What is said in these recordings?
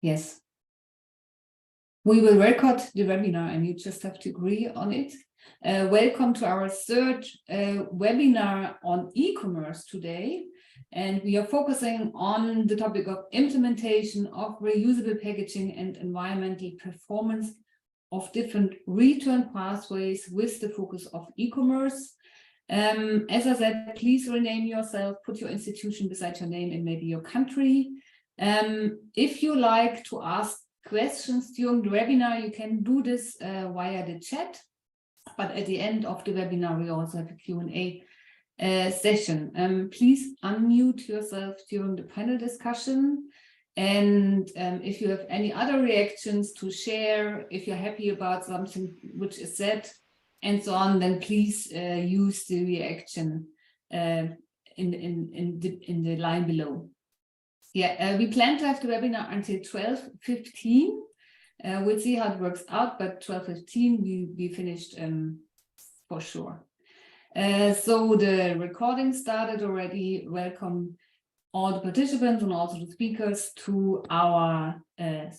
Yes. We will record the webinar and you just have to agree on it. Welcome to our third webinar on e-commerce today. And we are focusing on the topic of implementation of reusable packaging and environmental performance of different return pathways with the focus of e-commerce. As I said, please rename yourself, put your institution beside your name and maybe your country. If you like to ask questions during the webinar, you can do this via the chat. But at the end of the webinar, we also have a Q&A session. Please unmute yourself during the panel discussion. And if you have any other reactions to share, if you're happy about something which is said, and so on, then please use the reaction in the line below. Yeah, we plan to have the webinar until 12:15. We'll see how it works out, but 12:15 we finished for sure. So the recording started already. Welcome all the participants and also the speakers to our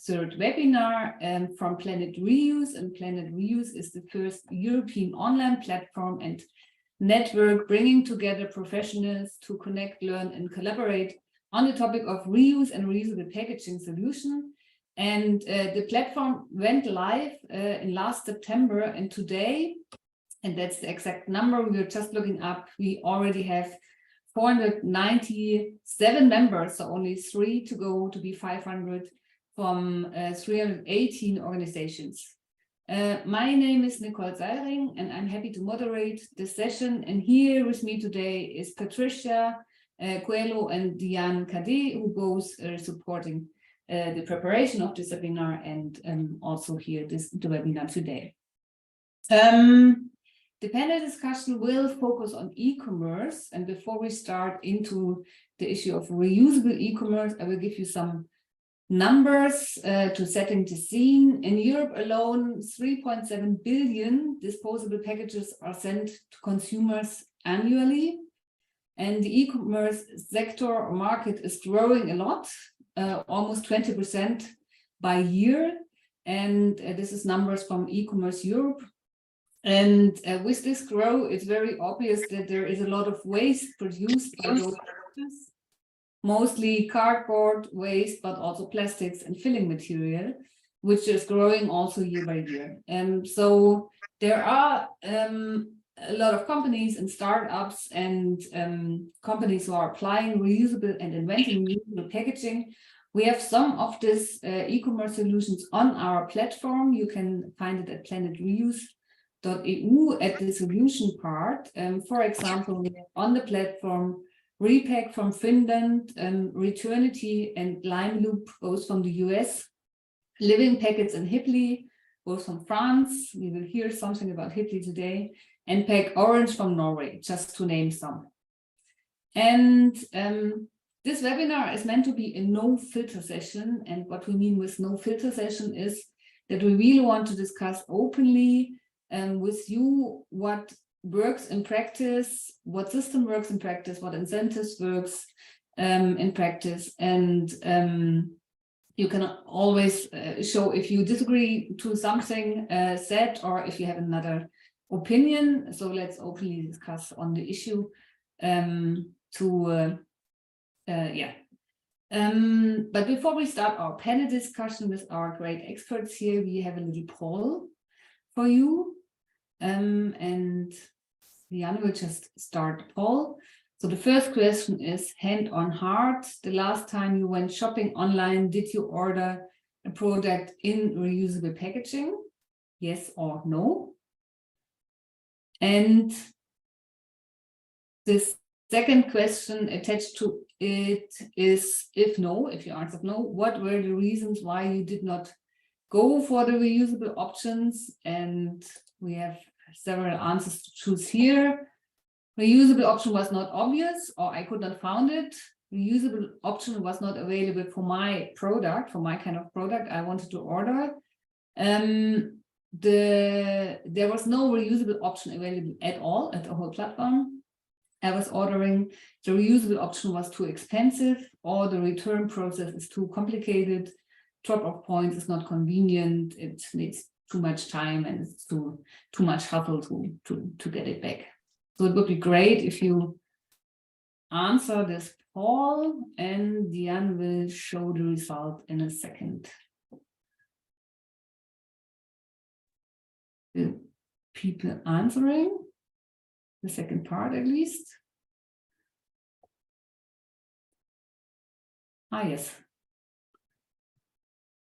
third webinar from Planet Reuse. And Planet Reuse is the first European online platform and network bringing together professionals to connect, learn, and collaborate on the topic of reuse and reusable packaging solution. And the platform went live in last September, and today, and that's the exact number we were just looking up, we already have 497 members, so only 3 to go to be 500 from 318 organizations. My name is Nicole Seiring, and I'm happy to moderate this session. And here with me today is Patricia Coelho and Diane Cadet, who both are supporting the preparation of this webinar and also here the webinar today. The panel discussion will focus on e-commerce, and before we start into the issue of reusable e-commerce, I will give you some numbers to setting the scene. In Europe alone, 3.7 billion disposable packages are sent to consumers annually, and the e-commerce sector or market is growing a lot, almost 20% by year, and this is numbers from eCommerce Europe. And with this growth, it's very obvious that there is a lot of waste produced by those packages, mostly cardboard waste, but also plastics and filling material, which is growing also year by year. And so there are a lot of companies and startups and companies who are applying reusable and inventing reusable packaging. We have some of these e-commerce solutions on our platform. You can find it at planetreuse.eu at the solution part. For example, on the platform, Repack from Finland, Returnity and Lime Loop, both from the US, Living Packets and Hiply, both from France. We will hear something about Hiply today, and Pack Orange from Norway, just to name some. And this webinar is meant to be a no filter session. And what we mean with no filter session is that we really want to discuss openly with you what works in practice, what system works in practice, what incentives works in practice. And you can always show if you disagree to something said or if you have another opinion. So let's openly discuss on the issue but before we start our panel discussion with our great experts here, we have a little poll for you. And Jan will just start the poll. So the first question is, hand on heart, the last time you went shopping online, did you order a product in reusable packaging? Yes or no? And this second question attached to it is, if no, if you answered no, what were the reasons why you did not go for the reusable options? And we have several answers to choose here. Reusable option was not obvious, or I could not find it. Reusable option was not available for my product, for my kind of product I wanted to order. There was no reusable option available at all at the whole platform. I was ordering, the reusable option was too expensive, or the return process is too complicated. drop-off points is not convenient. It needs too much time and it's too much hassle to get it back. So it would be great if you answer this poll, and Diane will show the result in a second. The people answering, the second part at least. Ah, yes.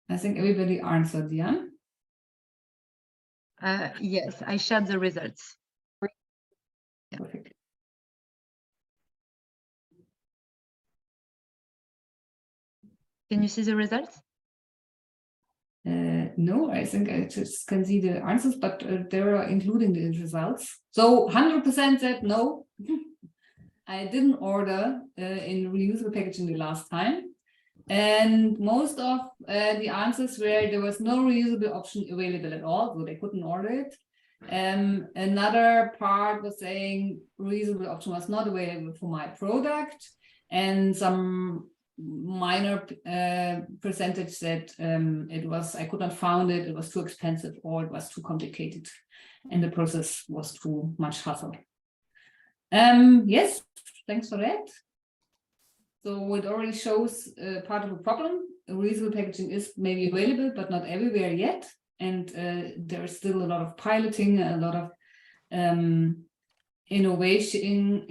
I think everybody answered, Diane. Yes, I shared the results. Yeah. Perfect. Can you see the results? No, I think I just can see the answers, but they are including the results. So 100% said no. I didn't order in reusable packaging the last time. And most of the answers were there was no reusable option available at all, so they couldn't order it. Another part was saying reusable option was not available for my product, and some minor percentage said I could not find it, it was too expensive, or it was too complicated, and the process was too much hassle. Yes, thanks for that. So it already shows part of the problem. Reusable packaging is maybe available, but not everywhere yet. And there's still a lot of piloting, a lot of innovating,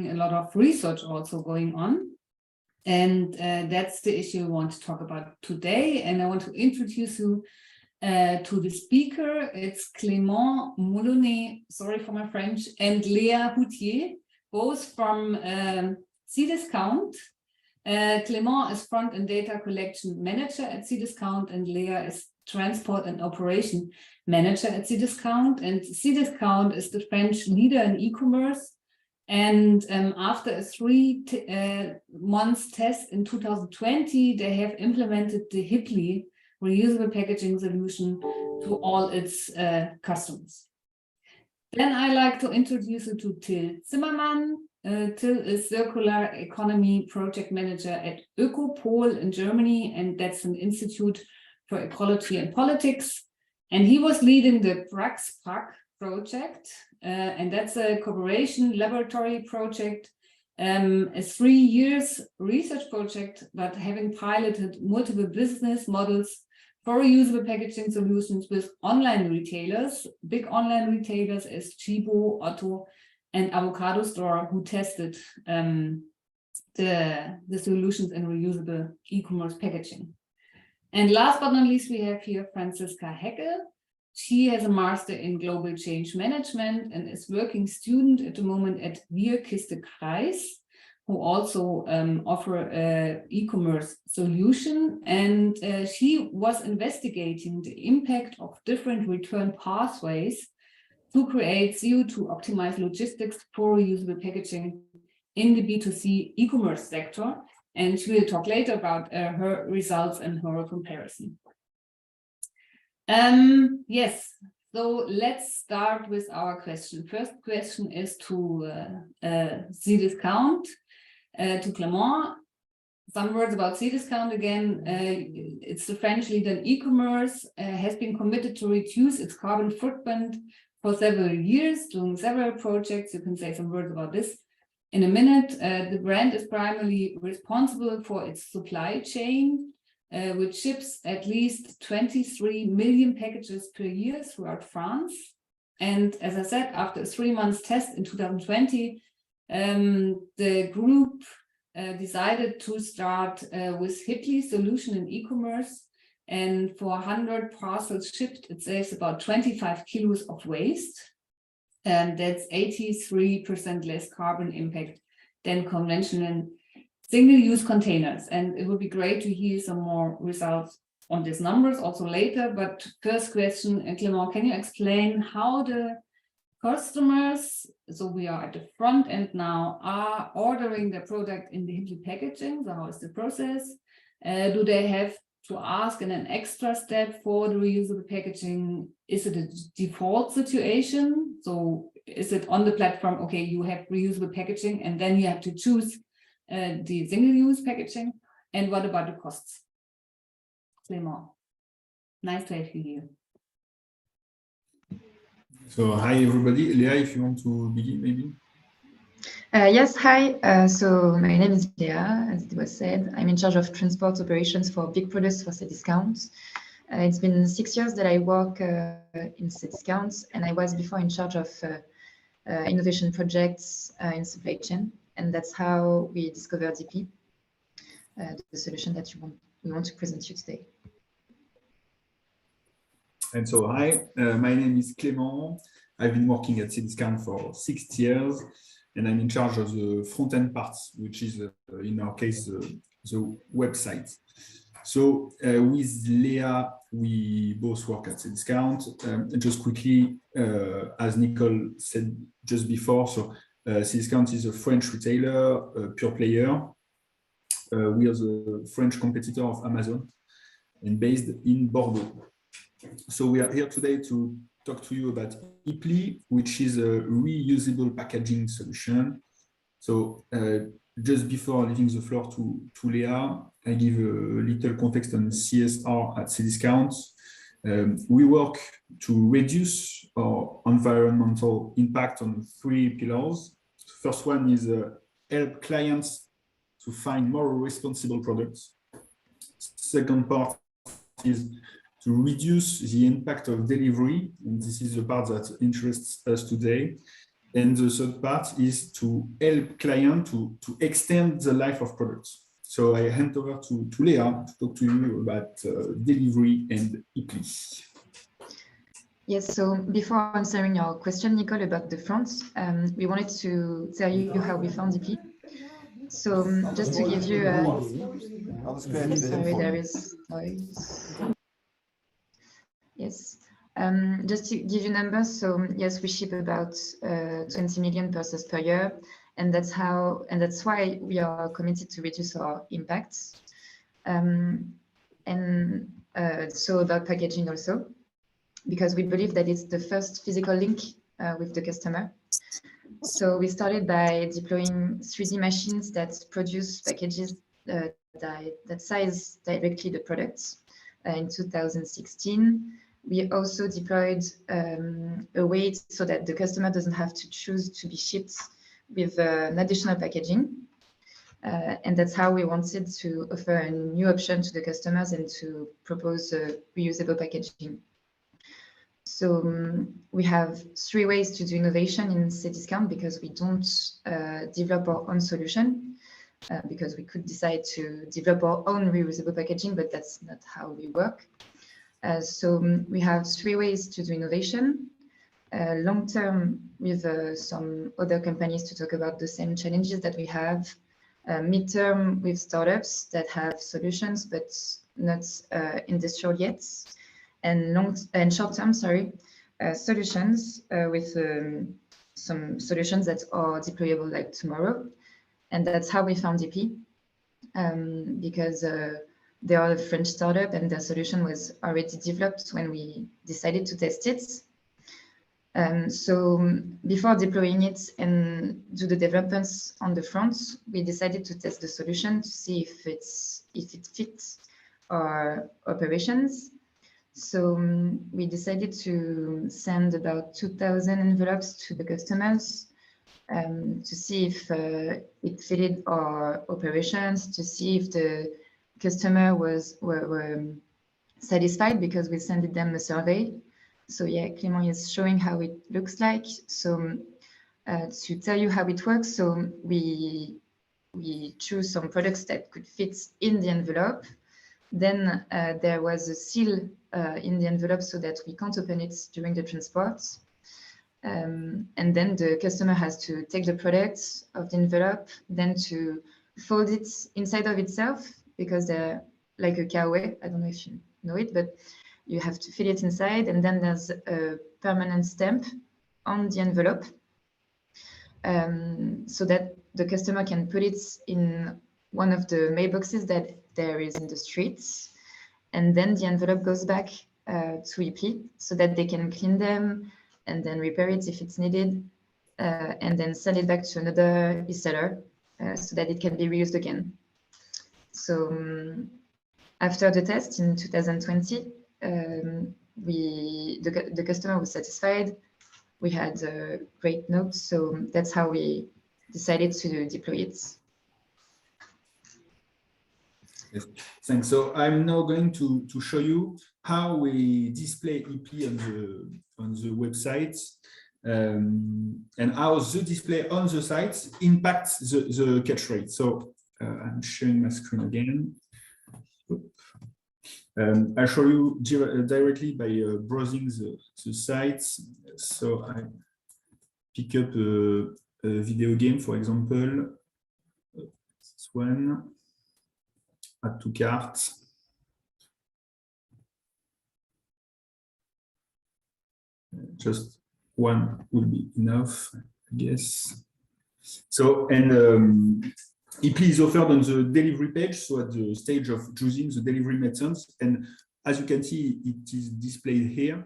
a lot of research also going on. And that's the issue I want to talk about today. And I want to introduce you to the speaker. It's Clément Moulonnet, sorry for my French, and Léa Houtier, both from Cdiscount. Clément is front and data collection manager at Cdiscount, and Léa is transport and operation manager at Cdiscount. And Cdiscount is the French leader in e-commerce. And after a 3 months test in 2020, they have implemented the Hipply reusable packaging solution to all its customers. Then I like to introduce you to Till Zimmermann. Till is circular economy project manager at Ökopol in Germany, and that's an institute for ecology and politics. And he was leading the Praxpack project, and that's a cooperation laboratory project, a 3 years research project, but having piloted multiple business models for reusable packaging solutions with online retailers, big online retailers as Tchibo, Otto, and Avocadostore, who tested the solutions in reusable e-commerce packaging. And last but not least, we have here Franziska Heckel. She has a master in global change management and is working student at the moment at wir.kiste.kreis, who also offer an e-commerce solution. And she was investigating the impact of different return pathways to create CO2 optimized logistics for reusable packaging in the B2C e-commerce sector. And she will talk later about her results and her comparison. Yes, so let's start with our question. First question is to Cdiscount, to Clément. Some words about Cdiscount again. It's the French leader in e-commerce, has been committed to reduce its carbon footprint for several years, doing several projects. You can say some words about this in a minute. The brand is primarily responsible for its supply chain, which ships at least 23 million packages per year throughout France. And as I said, after a 3 months test in 2020, the group decided to start with Hipply solution in e-commerce. And for 100 parcels shipped, it saves about 25 kilos of waste. And that's 83% less carbon impact than conventional single-use containers. And it would be great to hear some more results on these numbers also later. But first question, Clément, can you explain how the customers, so we are at the front end now, are ordering their product in the Hipply packaging? So how is the process? Do they have to ask in an extra step for the reusable packaging? Is it a default situation? So is it on the platform, okay, you have reusable packaging and then you have to choose the single-use packaging? And what about the costs? Clément. Nice to have you here. So hi everybody. Leah, if you want to begin, maybe. Yes, hi. So my name is Leah, as it was said. I'm in charge of transport operations for big products for Cdiscount. It's been 6 years that I work in Cdiscount, and I was before in charge of innovation projects in supply chain, and that's how we discovered DP, the solution that we want to present you today. And so hi, my name is Clément. I've been working at Cdiscount for 6 years, and I'm in charge of the front-end parts, which is, in our case, the website. So with Leah, we both work at Cdiscount. Just quickly, as Nicole said just before, so Cdiscount is a French retailer, a pure player. We are the French competitor of Amazon and based in Bordeaux. So we are here today to talk to you about ePli, which is a reusable packaging solution. So just before leaving the floor to Leah, I give a little context on CSR at Cdiscount. We work to reduce our environmental impact on 3 pillars. The first one is help clients to find more responsible products. Second part is to reduce the impact of delivery, and this is the part that interests us today. And the third part is to help clients to extend the life of products. So I hand over to Leah to talk to you about delivery and ePli. Yes, so before answering your question, Nicole, about the front, we wanted to tell you how we found ePli. So just to give you sorry, there is noise. Yes, just to give you numbers. So yes, we ship about 20 million parcels per year, and that's why we are committed to reduce our impacts. So about packaging also, because we believe that it's the first physical link with the customer. So we started by deploying 3D machines that produce packages that size directly the products in 2016. We also deployed a way so that the customer doesn't have to choose to be shipped with an additional packaging. And that's how we wanted to offer a new option to the customers and to propose reusable packaging. So we have 3 ways to do innovation in Cdiscount, because we don't develop our own solution, because we could decide to develop our own reusable packaging, but that's not how we work. So we have 3 ways to do innovation. Long term with some other companies to talk about the same challenges that we have. Mid-term with startups that have solutions but not industrial yet. And short-term, solutions with some solutions that are deployable like tomorrow. And that's how we found DP, because they are a French startup and their solution was already developed when we decided to test it. So before deploying it and do the developments on the front, we decided to test the solution to see if it fits our operations. So we decided to send about 2,000 envelopes to the customers to see if it fitted our operations, to see if the customer were satisfied, because we sent them a survey. So yeah, Clément is showing how it looks like. So to tell you how it works, so we choose some products that could fit in the envelope. Then there was a seal in the envelope so that we can't open it during the transport. And then the customer has to take the product of the envelope, then to fold it inside of itself, because they're like a cowway. I don't know if you know it, but you have to fit it inside, and then there's a permanent stamp on the envelope, so that the customer can put it in one of the mailboxes that there is in the streets. And then the envelope goes back to ePli, so that they can clean them and then repair it if it's needed, and then send it back to another e-seller so that it can be reused again. So After the test in 2020, the customer was satisfied. We had great notes, so that's how we decided to deploy it. Yes, thanks. So I'm now going to show you how we display EP on the website and how the display on the site impacts the catch rate. So I'm sharing my screen again. I'll show you directly by browsing the site. So I pick up a video game, for example, this one. Add to cart. Just one would be enough, I guess. So, and EP is offered on the delivery page, so at the stage of choosing the delivery methods. And as you can see, it is displayed here.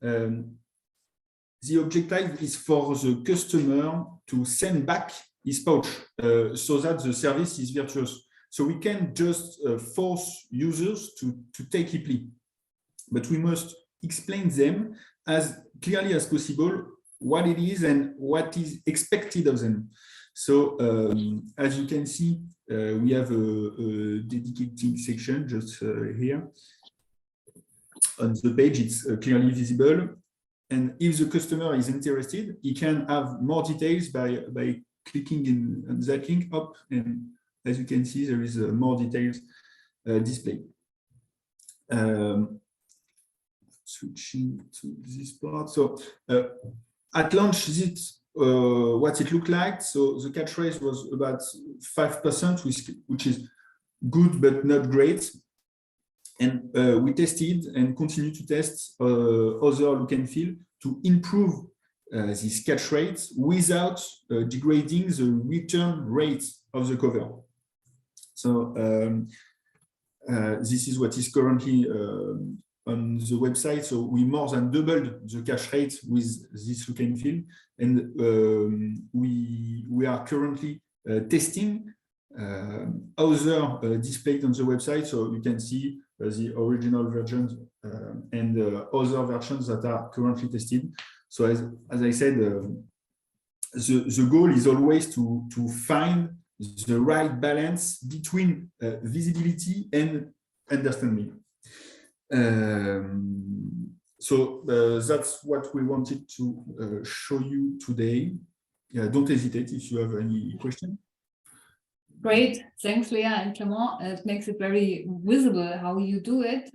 The objective is for the customer to send back his pouch so that the service is virtuous. So we can just force users to take EP, but we must explain them as clearly as possible what it is and what is expected of them. So as you can see, we have a dedicated section just here. On the page, it's clearly visible. And if the customer is interested, he can have more details by clicking on that link up, and as you can see, there is more details displayed. Switching to this part. So at launch, what it looked like. So the catch rate was about 5%, which is good but not great. And we tested and continue to test other look and feel to improve this catch rate without degrading the return rate of the cover. So this is what is currently on the website. So we more than doubled the catch rate with this look and feel, and we are currently testing other displayed on the website. So you can see the original versions and other versions that are currently tested. So as I said, the goal is always to find the right balance between visibility and understanding. So that's what we wanted to show you today. Don't hesitate if you have any question. Great, thanks, Leah and Clément. It makes it very visible how you do it.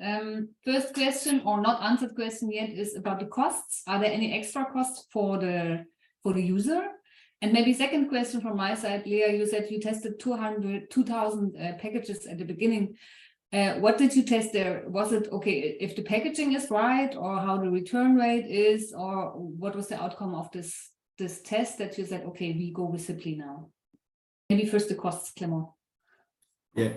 First question, or not answered question yet, is about the costs. Are there any extra costs for the user? And maybe second question from my side, Leah, you said you tested 2,000 packages at the beginning. What did you test there? Was it okay if the packaging is right, or how the return rate is, or what was the outcome of this test that you said, okay, we go with Simply now? Maybe first the costs, Clément. Yeah,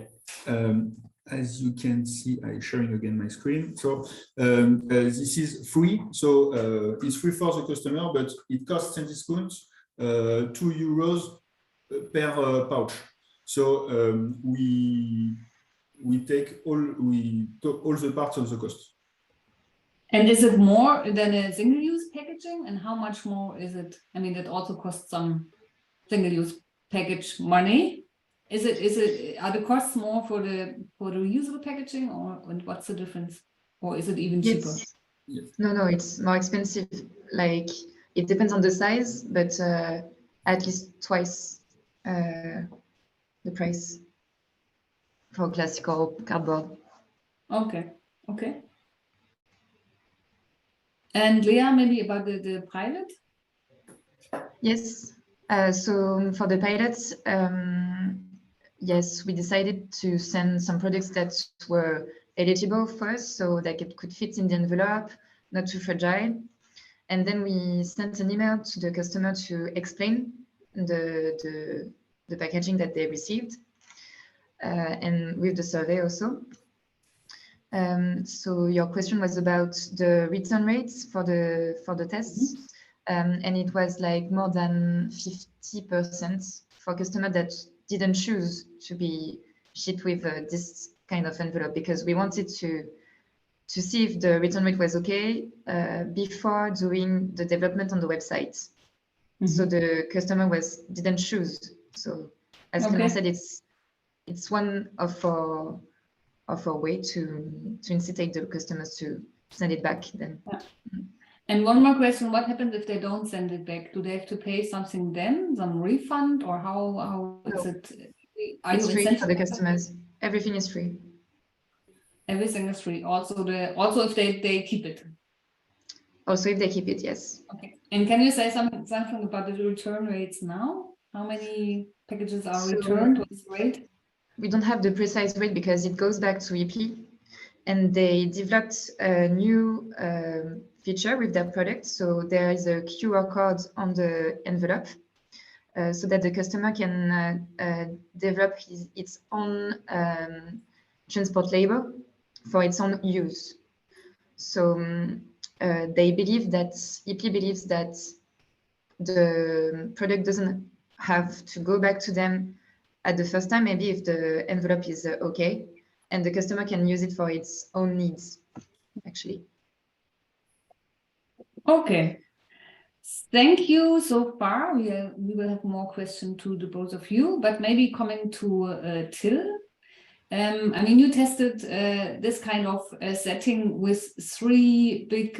as you can see, I'm sharing again my screen. So this is free. So it's free for the customer, but it costs 10 discounts, €2 per pouch. So we take all the parts of the cost. And is it more than a single-use packaging? And how much more is it? I mean, it also costs some single-use package money. Are the costs more for the reusable packaging, or what's the difference? Or is it even cheaper? Yes. No, it's more expensive. Like, it depends on the size, but at least twice the price for classical cardboard. Okay. And Leah, maybe about the pilot? Yes. So for the pilots, yes, we decided to send some products that were eligible for us, so that it could fit in the envelope, not too fragile. And then we sent an email to the customer to explain the packaging that they received, and with the survey also. So your question was about the return rates for the tests. And it was like more than 50% for customers that didn't choose to be shipped with this kind of envelope because we wanted to see if the return rate was okay before doing the development on the website. So the customer didn't choose. So as Clément said, it's one of our way to incite the customers to send it back then. Yeah. And one more question, what happens if they don't send it back? Do they have to pay something then, some refund, or how is it? It's free for the customers. Everything is free. Everything is free. Also if they keep it. Also if they keep it, yes. Okay. And can you say something about the return rates now? How many packages are returned? What's the rate? We don't have the precise rate because it goes back to EP, and they developed a new feature with their product. So there is a QR code on the envelope so that the customer can develop its own transport label for its own use. So they believe that, EP believes that the product doesn't have to go back to them at the first time, maybe if the envelope is okay, and the customer can use it for its own needs, actually. Okay. Thank you so far. We will have more questions to the both of you, but maybe coming to Till. I mean, you tested this kind of setting with 3 big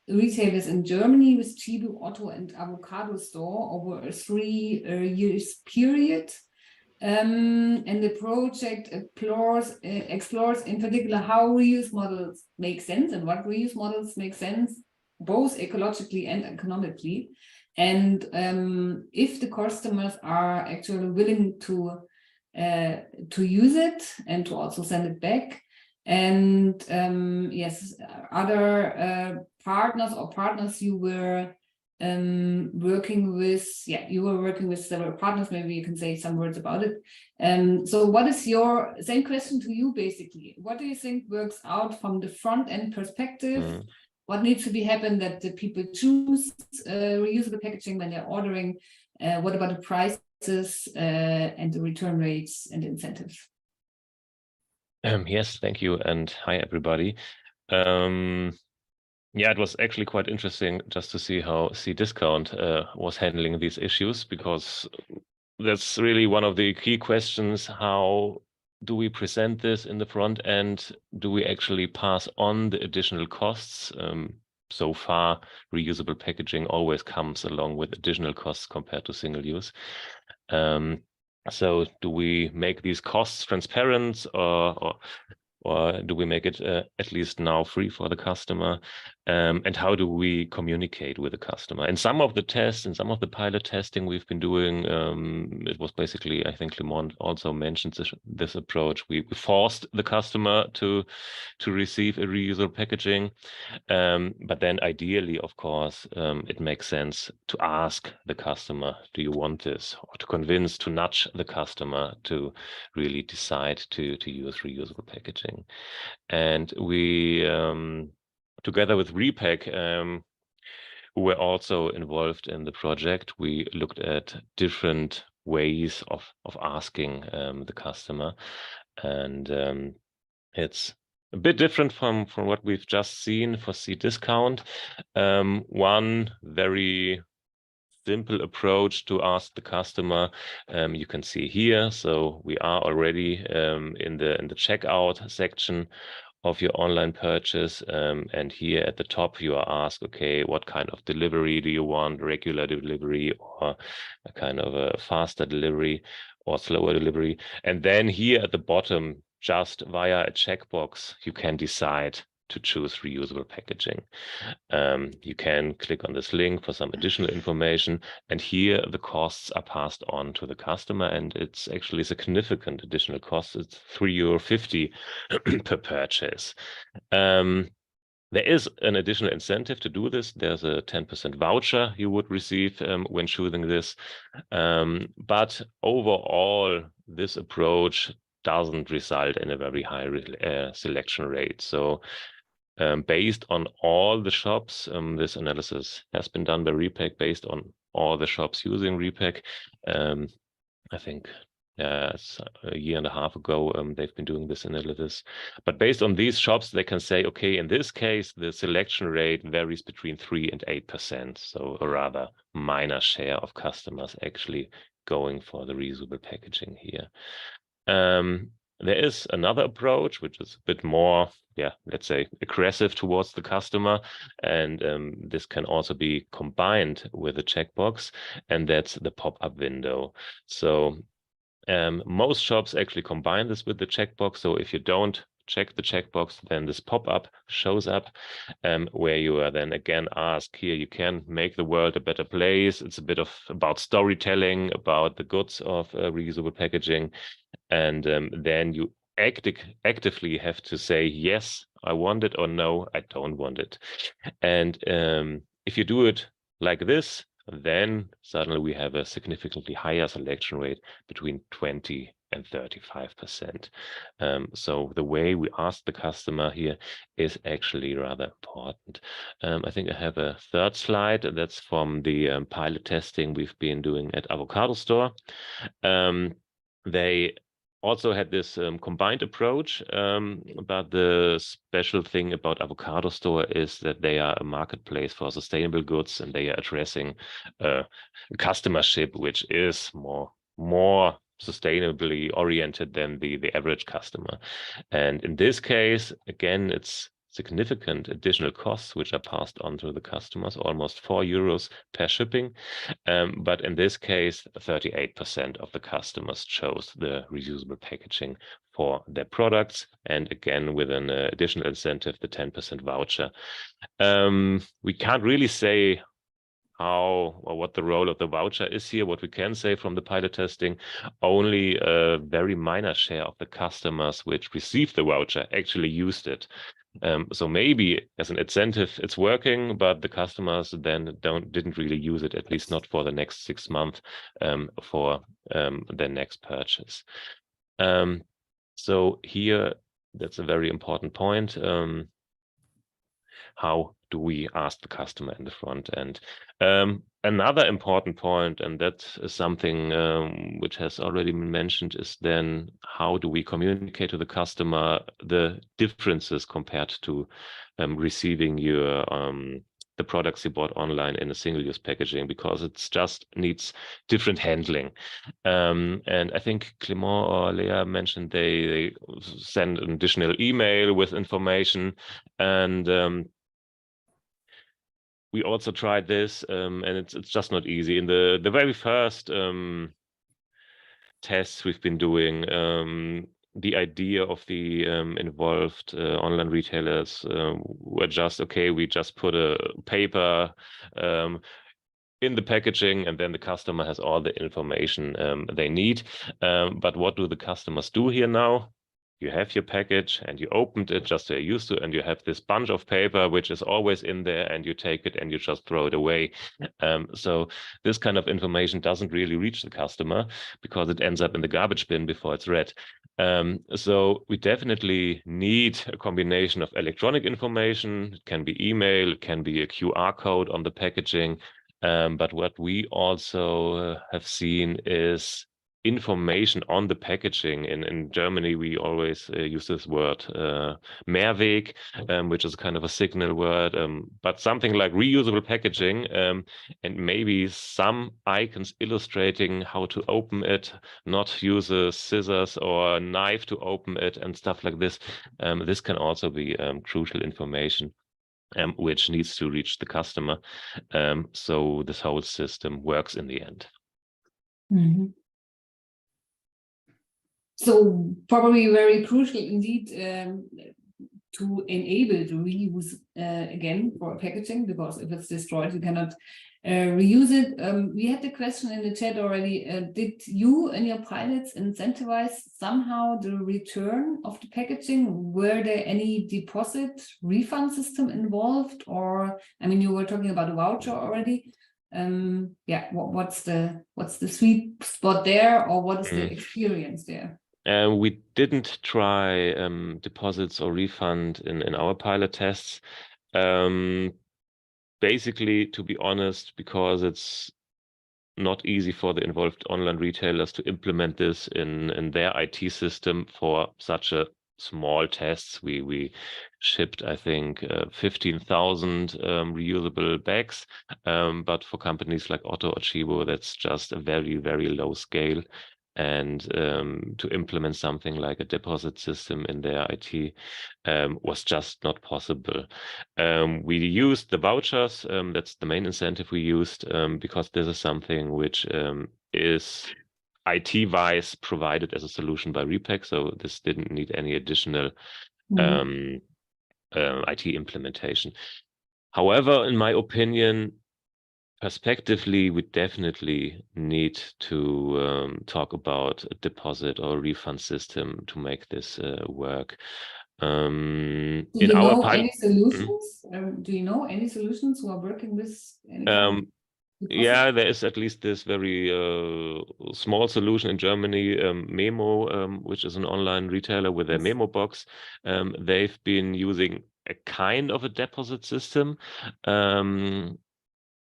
retailers in Germany with Tchibo, Otto, and Avocadostore over a 3 years period. And the project explores in particular how reuse models make sense and what reuse models make sense, both ecologically and economically. And if the customers are actually willing to use it and to also send it back. And yes, other partners you were working with, you were working with several partners, maybe you can say some words about it. So what is your, same question to you basically, what do you think works out from the front end perspective? What needs to be happen that the people choose reusable packaging when they're ordering? What about the prices and the return rates and incentives? Yes, thank you, and hi everybody. Yeah, it was actually quite interesting just to see how Cdiscount was handling these issues, because that's really one of the key questions. How do we present this in the front end? Do we actually pass on the additional costs? So far, reusable packaging always comes along with additional costs compared to single use. So do we make these costs transparent, or do we make it at least now free for the customer? And how do we communicate with the customer? In some of the tests, in some of the pilot testing we've been doing, it was basically, I think Clément also mentioned this approach. We forced the customer to receive a reusable packaging. But then ideally, of course, it makes sense to ask the customer, do you want this? Or to nudge the customer to really decide to use reusable packaging. And we, together with repack, who were also involved in the project, we looked at different ways of asking the customer. And it's a bit different from what we've just seen for Cdiscount. One very simple approach to ask the customer, you can see here. So we are already in the checkout section of your online purchase, and here at the top you are asked, okay, what kind of delivery do you want? Regular delivery, or a kind of a faster delivery, or slower delivery? And then here at the bottom, just via a checkbox, you can decide to choose reusable packaging. You can click on this link for some additional information, and here the costs are passed on to the customer, and it's actually significant additional cost. It's €3.50 per purchase. There is an additional incentive to do this. There's a 10% voucher you would receive when choosing this. But overall, this approach doesn't result in a very high selection rate. So based on all the shops, this analysis has been done by repack based on all the shops using repack. I think it's a year and a half ago. They've been doing this analysis, but based on these shops, they can say, okay, in this case, the selection rate varies between 3 and 8%. So a rather minor share of customers actually going for the reusable packaging here. There is another approach, which is a bit more, let's say, aggressive towards the customer. And this can also be combined with a checkbox, and that's the pop-up window. So most shops actually combine this with the checkbox. So if you don't check the checkbox, then this pop-up shows up, where you are then again asked, here you can make the world a better place. It's a bit about storytelling about the goods of reusable packaging. And then you actively have to say, yes, I want it, or no, I don't want it. And if you do it like this, then suddenly we have a significantly higher selection rate between 20 and 35%. So the way we ask the customer here is actually rather important. I think I have a third slide that's from the pilot testing we've been doing at Avocadostore. They also had this combined approach, but the special thing about Avocadostore is that they are a marketplace for sustainable goods, and they are addressing customership, which is more sustainably oriented than the average customer. And in this case, again, it's significant additional costs which are passed on to the customers, almost €4 per shipping. But in this case, 38% of the customers chose the reusable packaging for their products. And again, with an additional incentive, the 10% voucher. We can't really say how or what the role of the voucher is here. What we can say from the pilot testing, only a very minor share of the customers which received the voucher actually used it. So maybe as an incentive, it's working, but the customers then didn't really use it, at least not for the next 6 months, for their next purchase. So here, that's a very important point. How do we ask the customer in the front end? Another important point, and that is something which has already been mentioned, is then how do we communicate to the customer the differences compared to receiving your the products you bought online in a single-use packaging, because it's just needs different handling. And I think Clément or Lea mentioned they send an additional email with information, and we also tried this, and it's just not easy. In the very first tests we've been doing, the idea of the involved online retailers were just, okay, we just put a paper in the packaging, and then the customer has all the information they need. But what do the customers do here now? You have your package and you opened it just as you're used to, and you have this bunch of paper which is always in there, and you take it and you just throw it away. So this kind of information doesn't really reach the customer because it ends up in the garbage bin before it's read. So we definitely need a combination of electronic information. It can be email, it can be a QR code on the packaging. But what we also have seen is information on the packaging. In Germany, we always use this word Mehrweg, which is kind of a signal word, but something like reusable packaging, and maybe some icons illustrating how to open it, not use a scissors or a knife to open it and stuff like this. This can also be crucial information which needs to reach the customer. So this whole system works in the end. Mm-hmm. So probably very crucial indeed to enable the reuse again for packaging, because if it's destroyed, you cannot reuse it. We had the question in the chat already. Did you and your pilots incentivize somehow the return of the packaging? Were there any deposit refund system involved? Or, I mean, you were talking about a voucher already. Yeah, what's the sweet spot there, or what is the experience there? We didn't try deposits or refund in our pilot tests. Basically, to be honest, because it's not easy for the involved online retailers to implement this in their IT system for such a small tests. We shipped, I think, 15,000 reusable bags, but for companies like Otto or Tchibo, that's just a very, very low scale. And to implement something like a deposit system in their IT was just not possible. We used the vouchers. That's the main incentive we used, because this is something which is IT-wise provided as a solution by Repack. So this didn't need any additional IT implementation. However, in my opinion, perspectively, we definitely need to talk about a deposit or refund system to make this work. Do you know any solutions? Do you know any solutions who are working with any kind of yeah, there is at least this very small solution in Germany, Memo, which is an online retailer with their Memo box. They've been using a kind of a deposit system.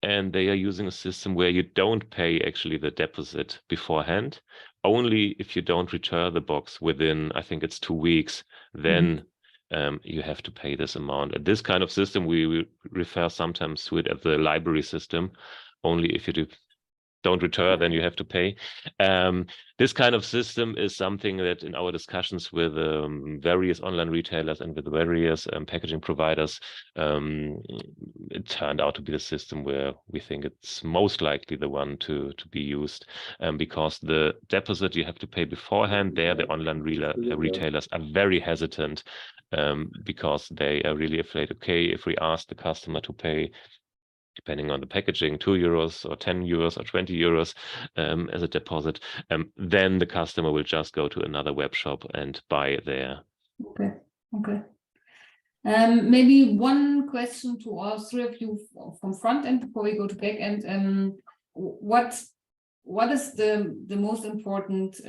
And they are using a system where you don't pay actually the deposit beforehand. Only if you don't return the box within, I think it's 2 weeks, then you have to pay this amount. And this kind of system, we refer sometimes to it as the library system. Only if you don't return, then you have to pay. This kind of system is something that in our discussions with various online retailers and with various packaging providers, it turned out to be the system where we think it's most likely the one to be used, because the deposit you have to pay beforehand, there the online retailers are very hesitant, because they are really afraid, okay, if we ask the customer to pay, depending on the packaging, €2 or €10 or €20 as a deposit, then the customer will just go to another web shop and buy there. Okay. Maybe one question to all three of you from front end before we go to back end. What is the most important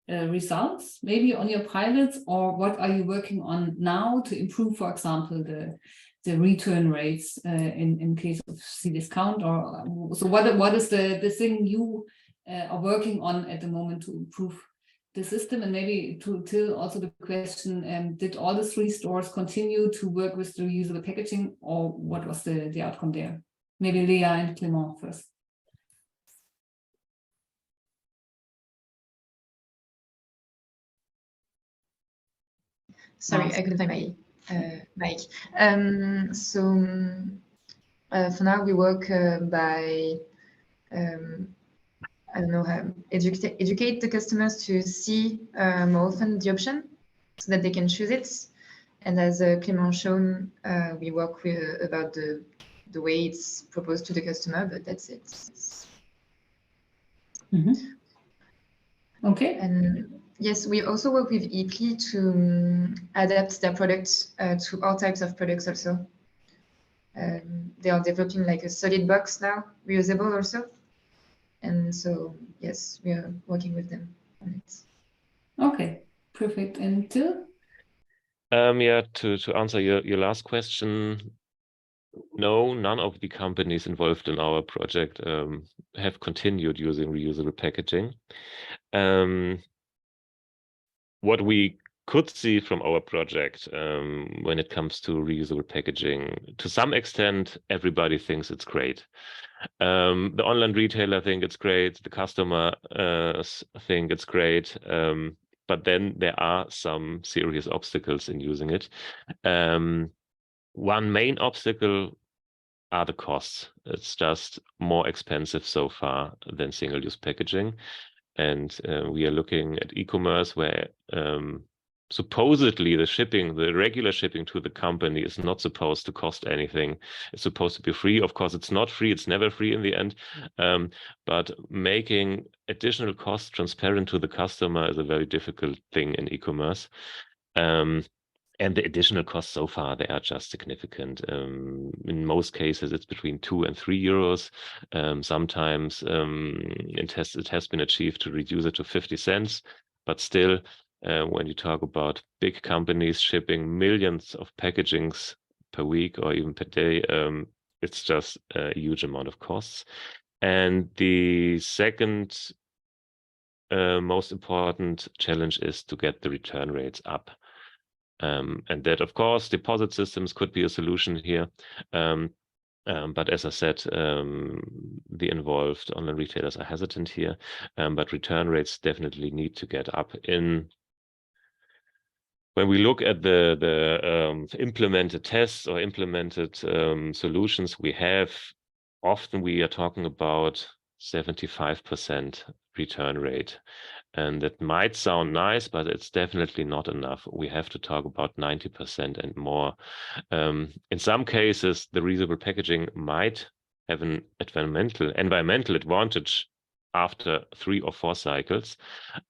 results maybe on your pilots, or what are you working on now to improve, for example, the return rates in case of Cdiscount? Or so what is the thing you are working on at the moment to improve the system? And maybe to also the question, did all the 3 stores continue to work with the reusable packaging, or what was the outcome there? Maybe Leah and Clément first. Sorry, I couldn't find my mic. For now we work by I don't know, educate the customers to see more often the option so that they can choose it. And as Clément shown, we work about the way it's proposed to the customer, but that's it. Okay. And yes, we also work with EP to adapt their products to all types of products also. They are developing like a solid box now, reusable also. And so, yes, we are working with them on it. Okay, perfect. And Till? Yeah, to answer your last question, no, none of the companies involved in our project have continued using reusable packaging. What we could see from our project when it comes to reusable packaging, to some extent, everybody thinks it's great. The online retailer think it's great, the customer think it's great, but then there are some serious obstacles in using it. One main obstacle are the costs. It's just more expensive so far than single-use packaging. And we are looking at e-commerce where supposedly the regular shipping to the company is not supposed to cost anything. It's supposed to be free. Of course, it's not free. It's never free in the end. But making additional costs transparent to the customer is a very difficult thing in e-commerce. And the additional costs so far, they are just significant. In most cases, it's between 2 and 3 euros. Sometimes it has been achieved to reduce it to 50 cents. But still, when you talk about big companies shipping millions of packagings per week or even per day, it's just a huge amount of costs. And the second most important challenge is to get the return rates up. And that, of course, deposit systems could be a solution here. But as I said, the involved online retailers are hesitant here, but return rates definitely need to get up. When we look at the implemented tests or implemented solutions we have, often we are talking about 75% return rate. And that might sound nice, but it's definitely not enough. We have to talk about 90% and more. In some cases, the reusable packaging might have an environmental advantage after 3 or 4 cycles,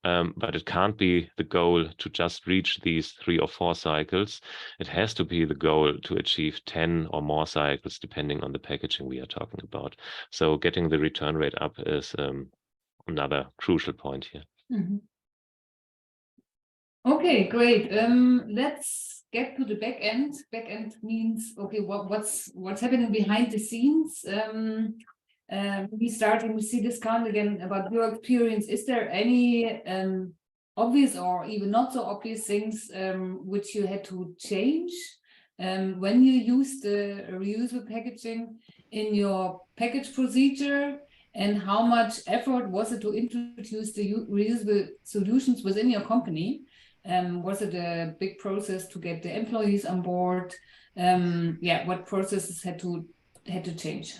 but it can't be the goal to just reach these 3 or 4 cycles. It has to be the goal to achieve 10 or more cycles, depending on the packaging we are talking about. So getting the return rate up is another crucial point here. Mhm. Okay, great. Let's get to the back end. Back end means, okay, what's happening behind the scenes? We starting to see this count again about your experience. Is there any obvious or even not so obvious things which you had to change when you use the reusable packaging in your package procedure? And how much effort was it to introduce the reusable solutions within your company? Was it a big process to get the employees on board? Yeah, what processes had to change?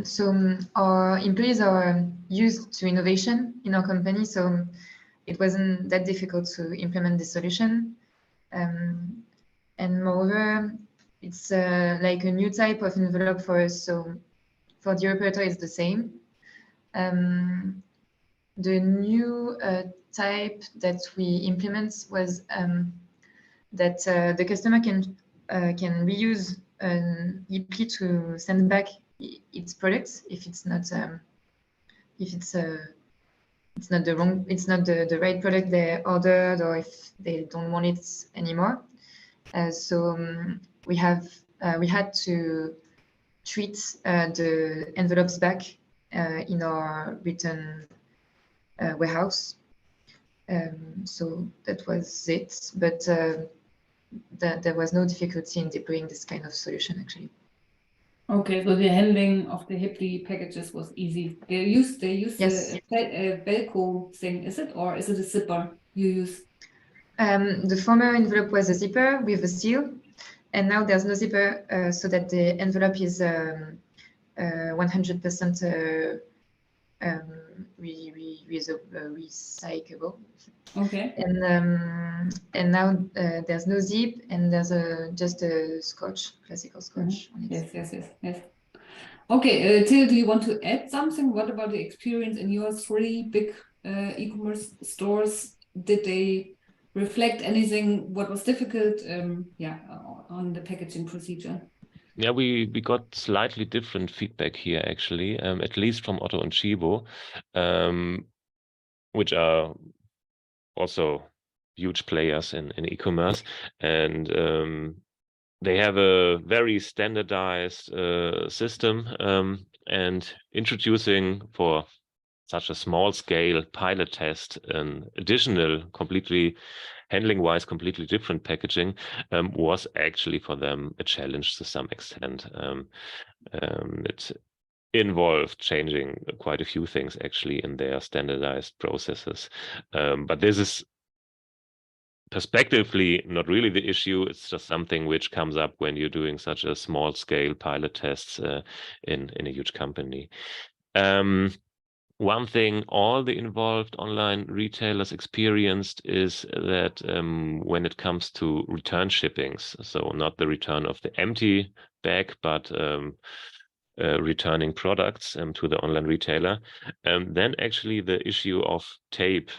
So our employees are used to innovation in our company, so it wasn't that difficult to implement the solution. And moreover, it's like a new type of envelope for us. So for the operator, it's the same. The new type that we implement was that the customer can reuse EP to send back its products if it's not the right product they ordered, or if they don't want it anymore. So we had to treat the envelopes back in our return warehouse. So that was it, but there was no difficulty in deploying this kind of solution, actually. Okay, so the handling of the Hipli packages was easy. They use Yes. the Velcro thing, is it, or is it a zipper you use? The former envelope was a zipper with a seal, and now there's no zipper, so that the envelope is 100% recyclable. Okay. And now there's no zip, and there's just a classical scotch on it. Yes. Okay, Till, do you want to add something? What about the experience in your 3 big e-commerce stores? Did they reflect anything? What was difficult? On the packaging procedure. Yeah, we got slightly different feedback here, actually, at least from Otto and Tchibo, which are also huge players in e-commerce, and they have a very standardized system, and introducing for such a small scale pilot test an additional handling-wise completely different packaging was actually for them a challenge to some extent. It involved changing quite a few things actually in their standardized processes. But this is perspectively not really the issue. It's just something which comes up when you're doing such a small scale pilot tests in a huge company. One thing all the involved online retailers experienced is that when it comes to return shippings, so not the return of the empty bag, but returning products to the online retailer, then actually the issue of tape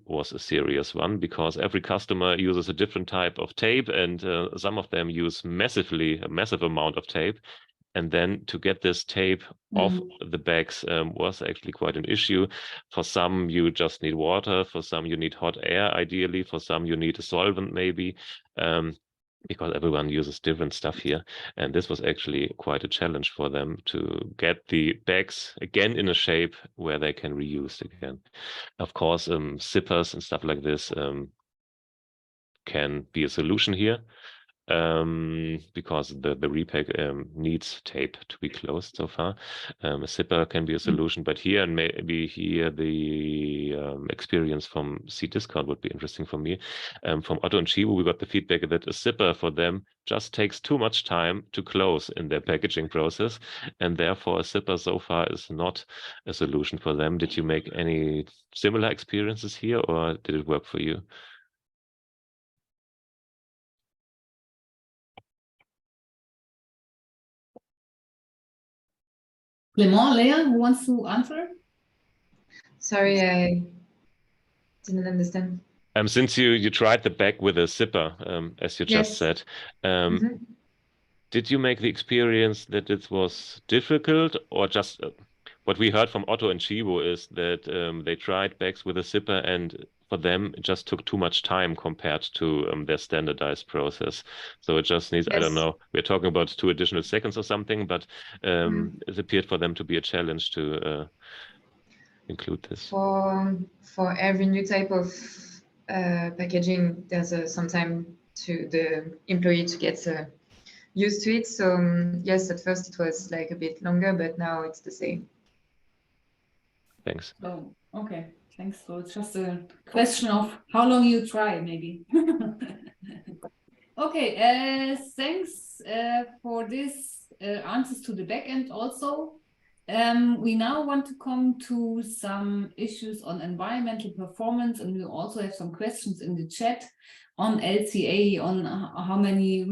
was a serious one, because every customer uses a different type of tape, and some of them use a massive amount of tape. And then to get this tape off the bags was actually quite an issue. For some, you just need water. For some, you need hot air, ideally. For some, you need a solvent, maybe. because everyone uses different stuff here. And this was actually quite a challenge for them to get the bags again in a shape where they can reuse again. Of course, zippers and stuff like this can be a solution here. Because the repack needs tape to be closed so far. A zipper can be a solution, but here and maybe here the experience from Cdiscount would be interesting for me. From Otto and Tchibo, we got the feedback that a zipper for them just takes too much time to close in their packaging process, and therefore a zipper so far is not a solution for them. Did you make any similar experiences here, or did it work for you? Clément, Leah, who wants to answer? Sorry, I didn't understand. Since you tried the bag with a zipper, as you just Yes. said, Mhm. did you make the experience that it was difficult, or just what we heard from Otto and Tchibo is that they tried bags with a zipper, and for them it just took too much time compared to their standardized process. So it just needs, I don't Yes. know, we're talking about 2 additional seconds or something, but it appeared for them to be a challenge to include this. For every new type of packaging, there's some time to the employee to get used to it. So yes, at first it was like a bit longer, but now it's the same. Thanks. Oh, okay, thanks. So it's just a question of how long you try, maybe. Okay, thanks for this answers to the back end also. We now want to come to some issues on environmental performance, and we also have some questions in the chat on LCA, on how many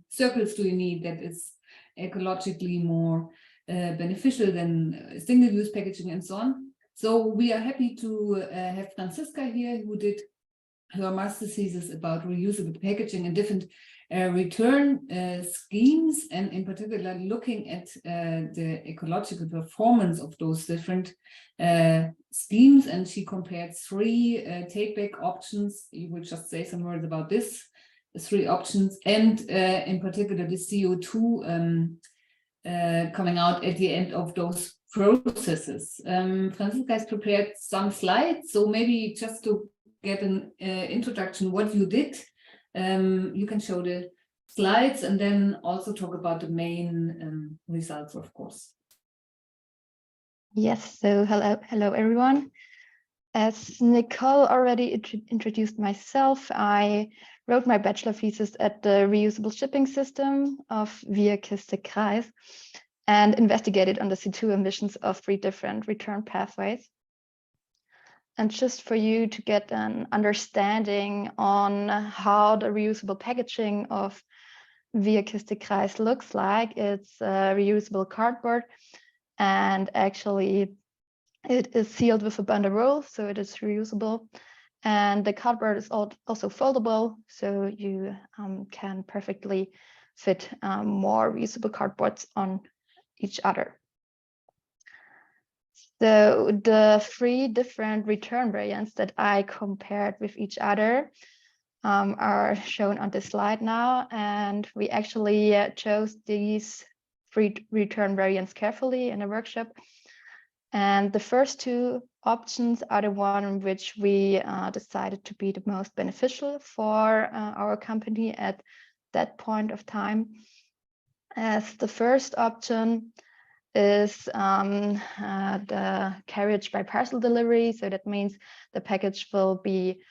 circles do you need that is ecologically more beneficial than single-use packaging and so on. So we are happy to have Franziska here, who did her master thesis about reusable packaging and different return schemes, and in particular looking at the ecological performance of those different schemes. And she compared 3 take-back options. You will just say some words about this, the 3 options, and in particular the CO2 coming out at the end of those processes. Franziska has prepared some slides, so maybe just to get an introduction what you did, you can show the slides and then also talk about the main results, of course. Yes, so hello everyone. As Nicole already introduced myself, I wrote my bachelor thesis at the reusable shipping system of wir.kiste.kreis and investigated on the CO2 emissions of 3 different return pathways. And just for you to get an understanding on how the reusable packaging of wir.kiste.kreis looks like, it's reusable cardboard, and actually it is sealed with a banderole, so it is reusable. And the cardboard is also foldable, so you can perfectly fit more reusable cardboards on each other. So the 3 different return variants that I compared with each other are shown on this slide now. And we actually chose these 3 return variants carefully in a workshop. And the first 2 options are the one which we decided to be the most beneficial for our company at that point of time. As the first option is the carriage by parcel delivery. So that means the package will be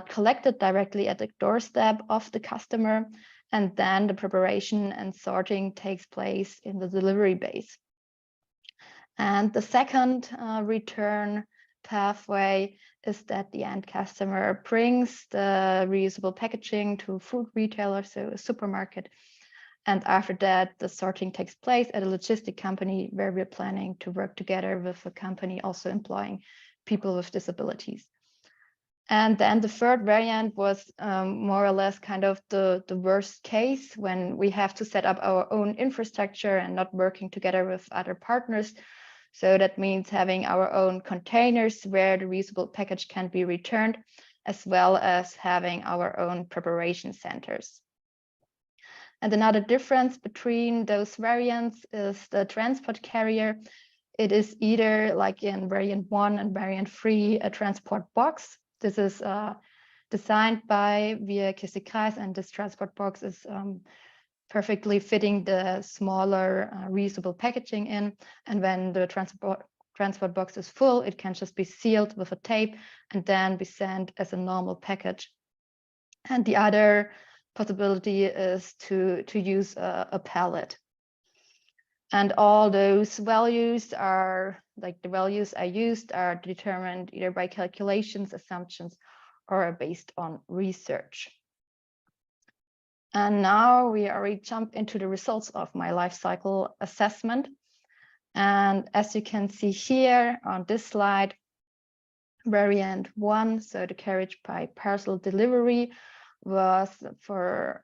collected directly at the doorstep of the customer, and then the preparation and sorting takes place in the delivery base. And the second return pathway is that the end customer brings the reusable packaging to a food retailer, so a supermarket. And after that, the sorting takes place at a logistic company where we're planning to work together with a company also employing people with disabilities. And then the third variant was more or less kind of the worst case, when we have to set up our own infrastructure and not working together with other partners. So that means having our own containers where the reusable package can be returned, as well as having our own preparation centers. And another difference between those variants is the transport carrier. It is either, like in variant 1 and variant 3, a transport box. This is designed by wir.kiste.kreis, and this transport box is perfectly fitting the smaller reusable packaging in. And when the transport box is full, it can just be sealed with a tape and then be sent as a normal package. And the other possibility is to use a pallet. And all those values are, like the values I used, are determined either by calculations, assumptions, or are based on research. And now we already jump into the results of my life cycle assessment. And as you can see here on this slide, variant 1, so the carriage by parcel delivery, was for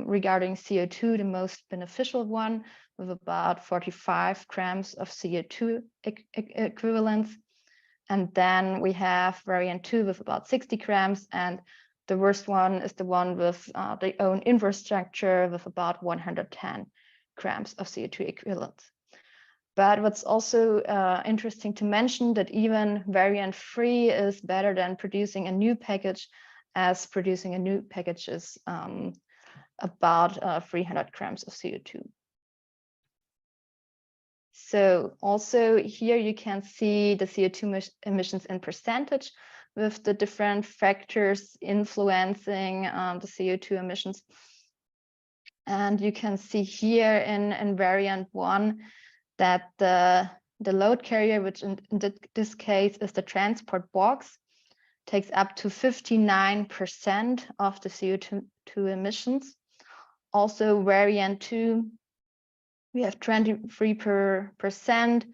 regarding CO2 the most beneficial one, with about 45 grams of CO2 equivalents. And then we have variant 2 with about 60 grams, and the worst one is the one with the own infrastructure with about 110 grams of CO2 equivalents. But what's also interesting to mention that even variant 3 is better than producing a new package, as producing a new package is about 300 grams of CO2. So also here you can see the CO2 emissions in percentage with the different factors influencing the CO2 emissions. And you can see here in variant 1 that the load carrier, which in this case is the transport box, takes up to 59% of the CO2 emissions. Also variant 2, we have 23%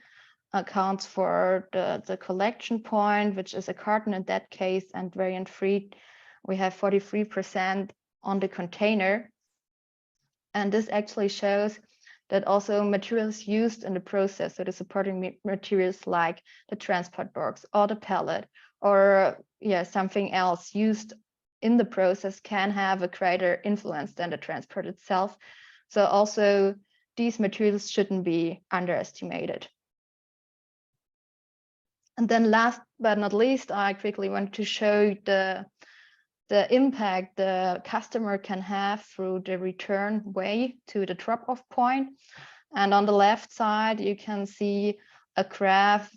accounts for the collection point, which is a carton in that case, and variant 3, we have 43% on the container. And this actually shows that also materials used in the process, so the supporting materials like the transport box or the pallet or something else used in the process, can have a greater influence than the transport itself. So also these materials shouldn't be underestimated. And then last but not least, I quickly want to show the impact the customer can have through the return way to the drop-off point. And on the left side, you can see a graph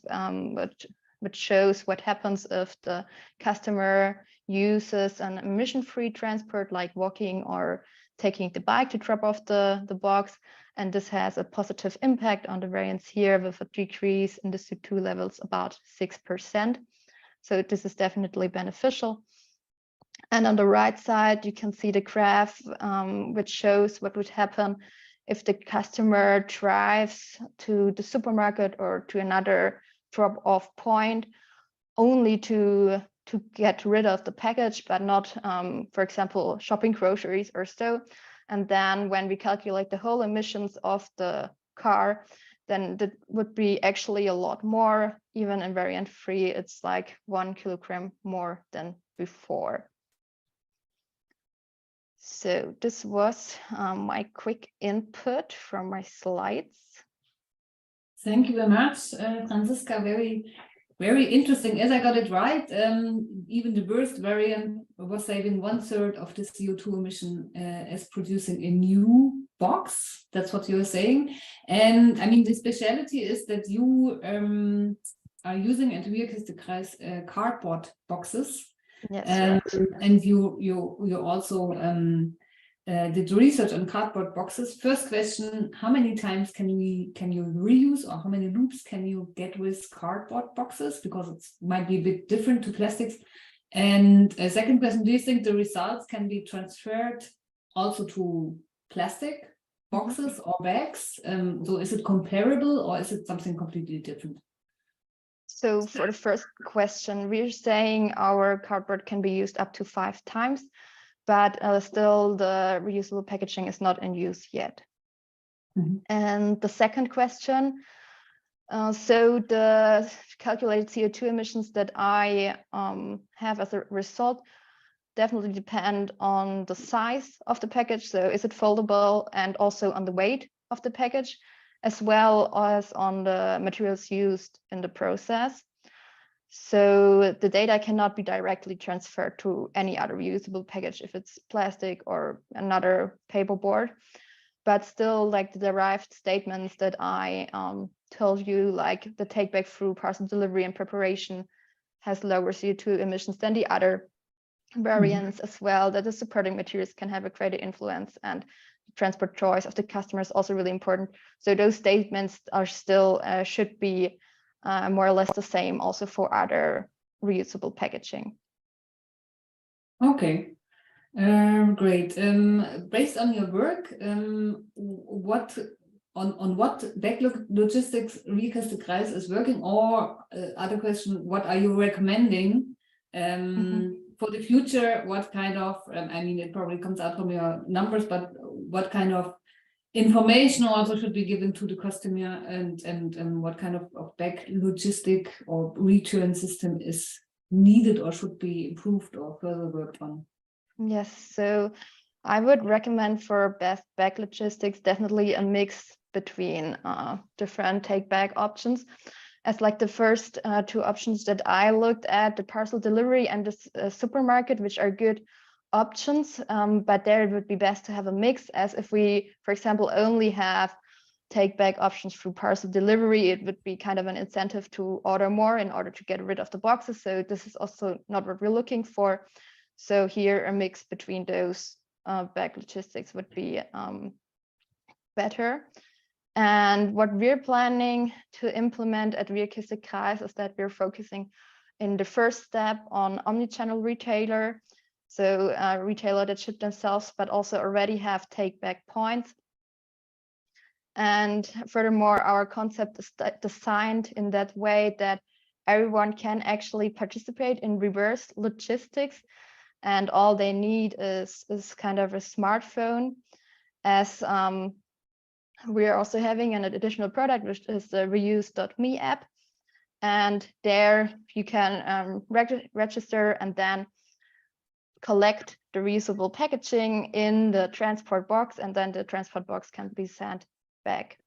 which shows what happens if the customer uses an emission-free transport like walking or taking the bike to drop off the box. And this has a positive impact on the variance here with a decrease in the CO2 levels about 6%. So this is definitely beneficial. And on the right side, you can see the graph which shows what would happen if the customer drives to the supermarket or to another drop-off point only to get rid of the package, but not, for example, shopping groceries or so. And then when we calculate the whole emissions of the car, then that would be actually a lot more. Even in variant 3, it's like 1 kilogram more than before. So this was my quick input from my slides. Thank you very much, Franziska. Very interesting. As I got it right, even the worst variant was saving 1/3 of the CO2 emission as producing a new box. That's what you're saying. And I mean, the speciality is that you are using at wir.kiste.kreis cardboard boxes. Yes, and you also did research on cardboard boxes. First question: how many times can you reuse, or how many loops can you get with cardboard boxes? Because it might be a bit different to plastics. And a second question: do you think the results can be transferred also to plastic boxes or bags? So is it comparable, or is it something completely different? So for the first question, we're saying our cardboard can be used up to 5 times, but still the reusable packaging is not in use yet. And the second question, So the calculated CO2 emissions that I have as a result definitely depend on the size of the package. So is it foldable, and also on the weight of the package, as well as on the materials used in the process. So the data cannot be directly transferred to any other reusable package if it's plastic or another paperboard. But still, like the derived statements that I told you, like the take back through parcel delivery and preparation has lower CO2 emissions than the other variants as well, that the supporting materials can have a greater influence, and the transport choice of the customer is also really important. So those statements are still should be more or less the same also for other reusable packaging. Okay, great. Based on your work, what backlog logistics wir.kiste.kreis is working, or other question, what are you recommending for the future? What kind of, I mean, it probably comes out from your numbers, but what kind of information also should be given to the customer, and what kind of back logistic or return system is needed or should be improved or further worked on? Yes, so I would recommend for best back logistics definitely a mix between different take back options. As like the first two options that I looked at, the parcel delivery and the supermarket, which are good options, but there it would be best to have a mix, as if we, for example, only have take back options through parcel delivery, it would be kind of an incentive to order more in order to get rid of the boxes. So this is also not what we're looking for. So here a mix between those back logistics would be better. And what we're planning to implement at wir.kiste.kreis is that we're focusing in the first step on omnichannel retailer. So a retailer that ship themselves, but also already have take back points. And furthermore, our concept is designed in that way that everyone can actually participate in reverse logistics. And all they need is kind of a smartphone, as we are also having an additional product, which is the reuse.me app. And there you can register and then collect the reusable packaging in the transport box, and then the transport box can be sent back.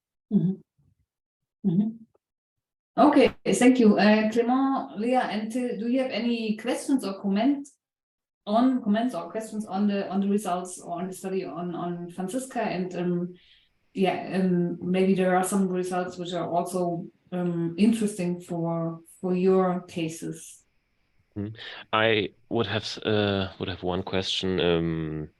Okay, thank you. Clément, Leah, and do you have any questions or comments or questions on the results or on the study on Franziska? And maybe there are some results which are also interesting for your cases. I would have one question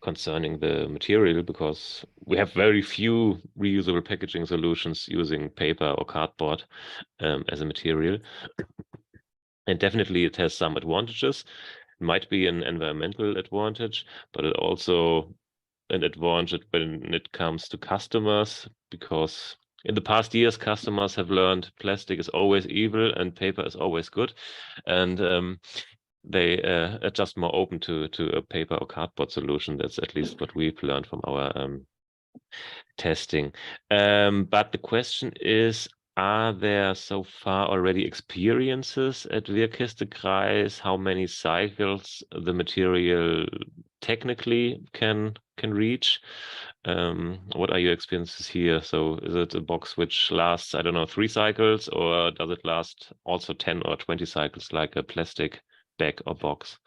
concerning the material, because we have very few reusable packaging solutions using paper or cardboard as a material, and definitely it has some advantages. It might be an environmental advantage, but it also an advantage when it comes to customers, because in the past years, customers have learned plastic is always evil and paper is always good, and they are just more open to a paper or cardboard solution. That's at least what we've learned from our testing. But the question is, are there so far already experiences at wir.kiste.kreis how many cycles the material technically can reach? What are your experiences here? So is it a box which lasts, I don't know, 3 cycles, or does it last also 10 or 20 cycles like a plastic bag or box?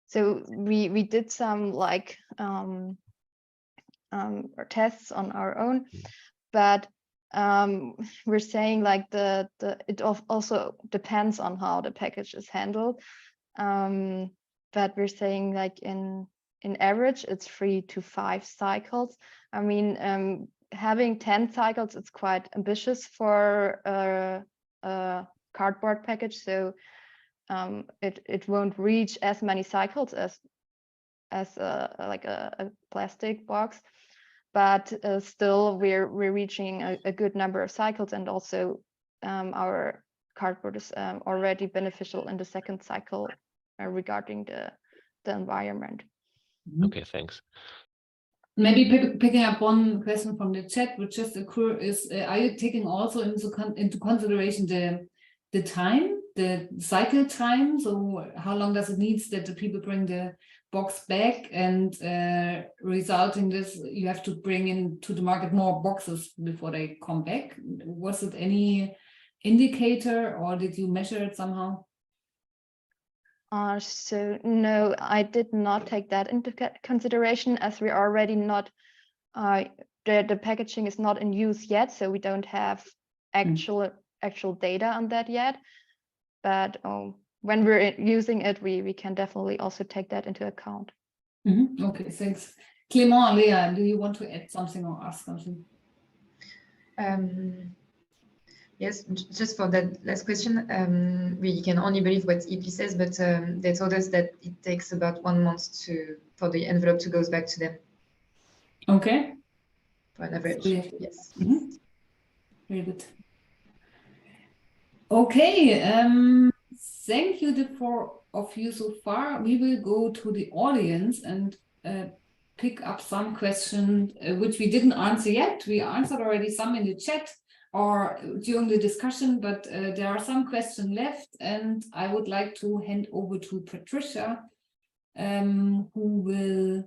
So we did some like tests on our own, but we're saying like it also depends on how the package is handled. But we're saying like in average it's 3 to 5 cycles. I mean, having 10 cycles, it's quite ambitious for a cardboard package. So it won't reach as many cycles as like a plastic box, but still we're reaching a good number of cycles, and also our cardboard is already beneficial in the second cycle regarding the environment. Okay, thanks. Maybe picking up one question from the chat, which just occurred is, are you taking also into consideration the time, the cycle time? So how long does it need that the people bring the box back, and resulting this, you have to bring into the market more boxes before they come back? Was it any indicator, or did you measure it somehow? So no, I did not take that into consideration, as we are already not, the packaging is not in use yet, so we don't have actual data on that yet. But when we're using it, we can definitely also take that into account. Okay, thanks. Clément, Leah, do you want to add something or ask something? Yes, just for that last question, we can only believe what EP says, but they told us that it takes about 1 month for the envelope to go back to them. Okay. For an average, So yes. Very good. Okay, thank you the four of you so far. We will go to the audience and pick up some questions which we didn't answer yet. We answered already some in the chat or during the discussion, but there are some questions left, and I would like to hand over to Patricia, who will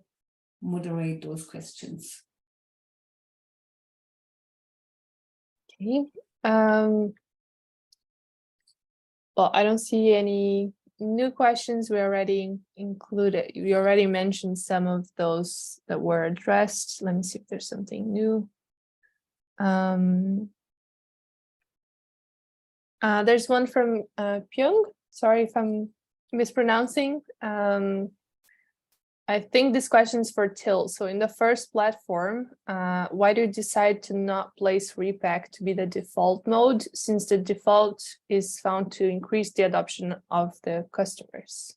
moderate those questions. Okay. Well, I don't see any new questions. We already included, we already mentioned some of those that were addressed. Let me see if there's something new. There's one from Pyong. Sorry if I'm mispronouncing. I think this question is for Till. So in the first platform, why do you decide to not place repack to be the default mode, since the default is found to increase the adoption of the customers?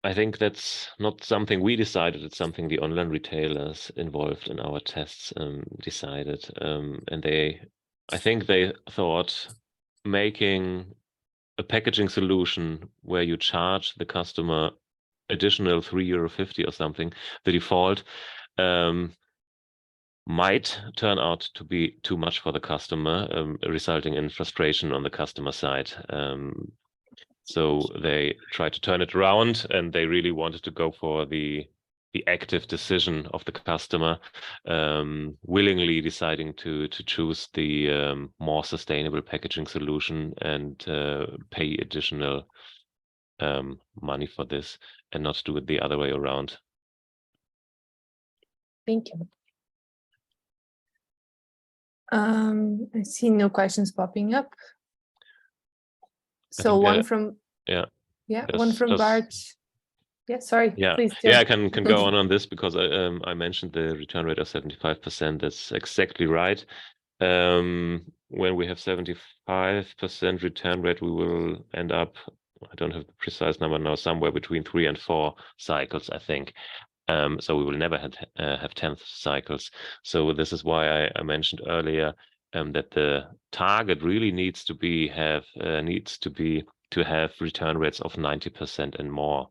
I think that's not something we decided. It's something the online retailers involved in our tests decided. And I think they thought making a packaging solution where you charge the customer additional €3.50 or something, the default, might turn out to be too much for the customer, resulting in frustration on the customer side. So they tried to turn it around, and they really wanted to go for the active decision of the customer, willingly deciding to choose the more sustainable packaging solution and pay additional money for this, and not do it the other way around. Thank you. I see no questions popping up. So one from one from Bart. Yeah, sorry. Yeah, please. Yeah, I can go on this, because I mentioned the return rate of 75%. That's exactly right. When we have 75% return rate, we will end up, I don't have the precise number now, somewhere between 3 and 4 cycles, I think. So we will never have 10 cycles. So this is why I mentioned earlier that the target really needs to have return rates of 90% and more,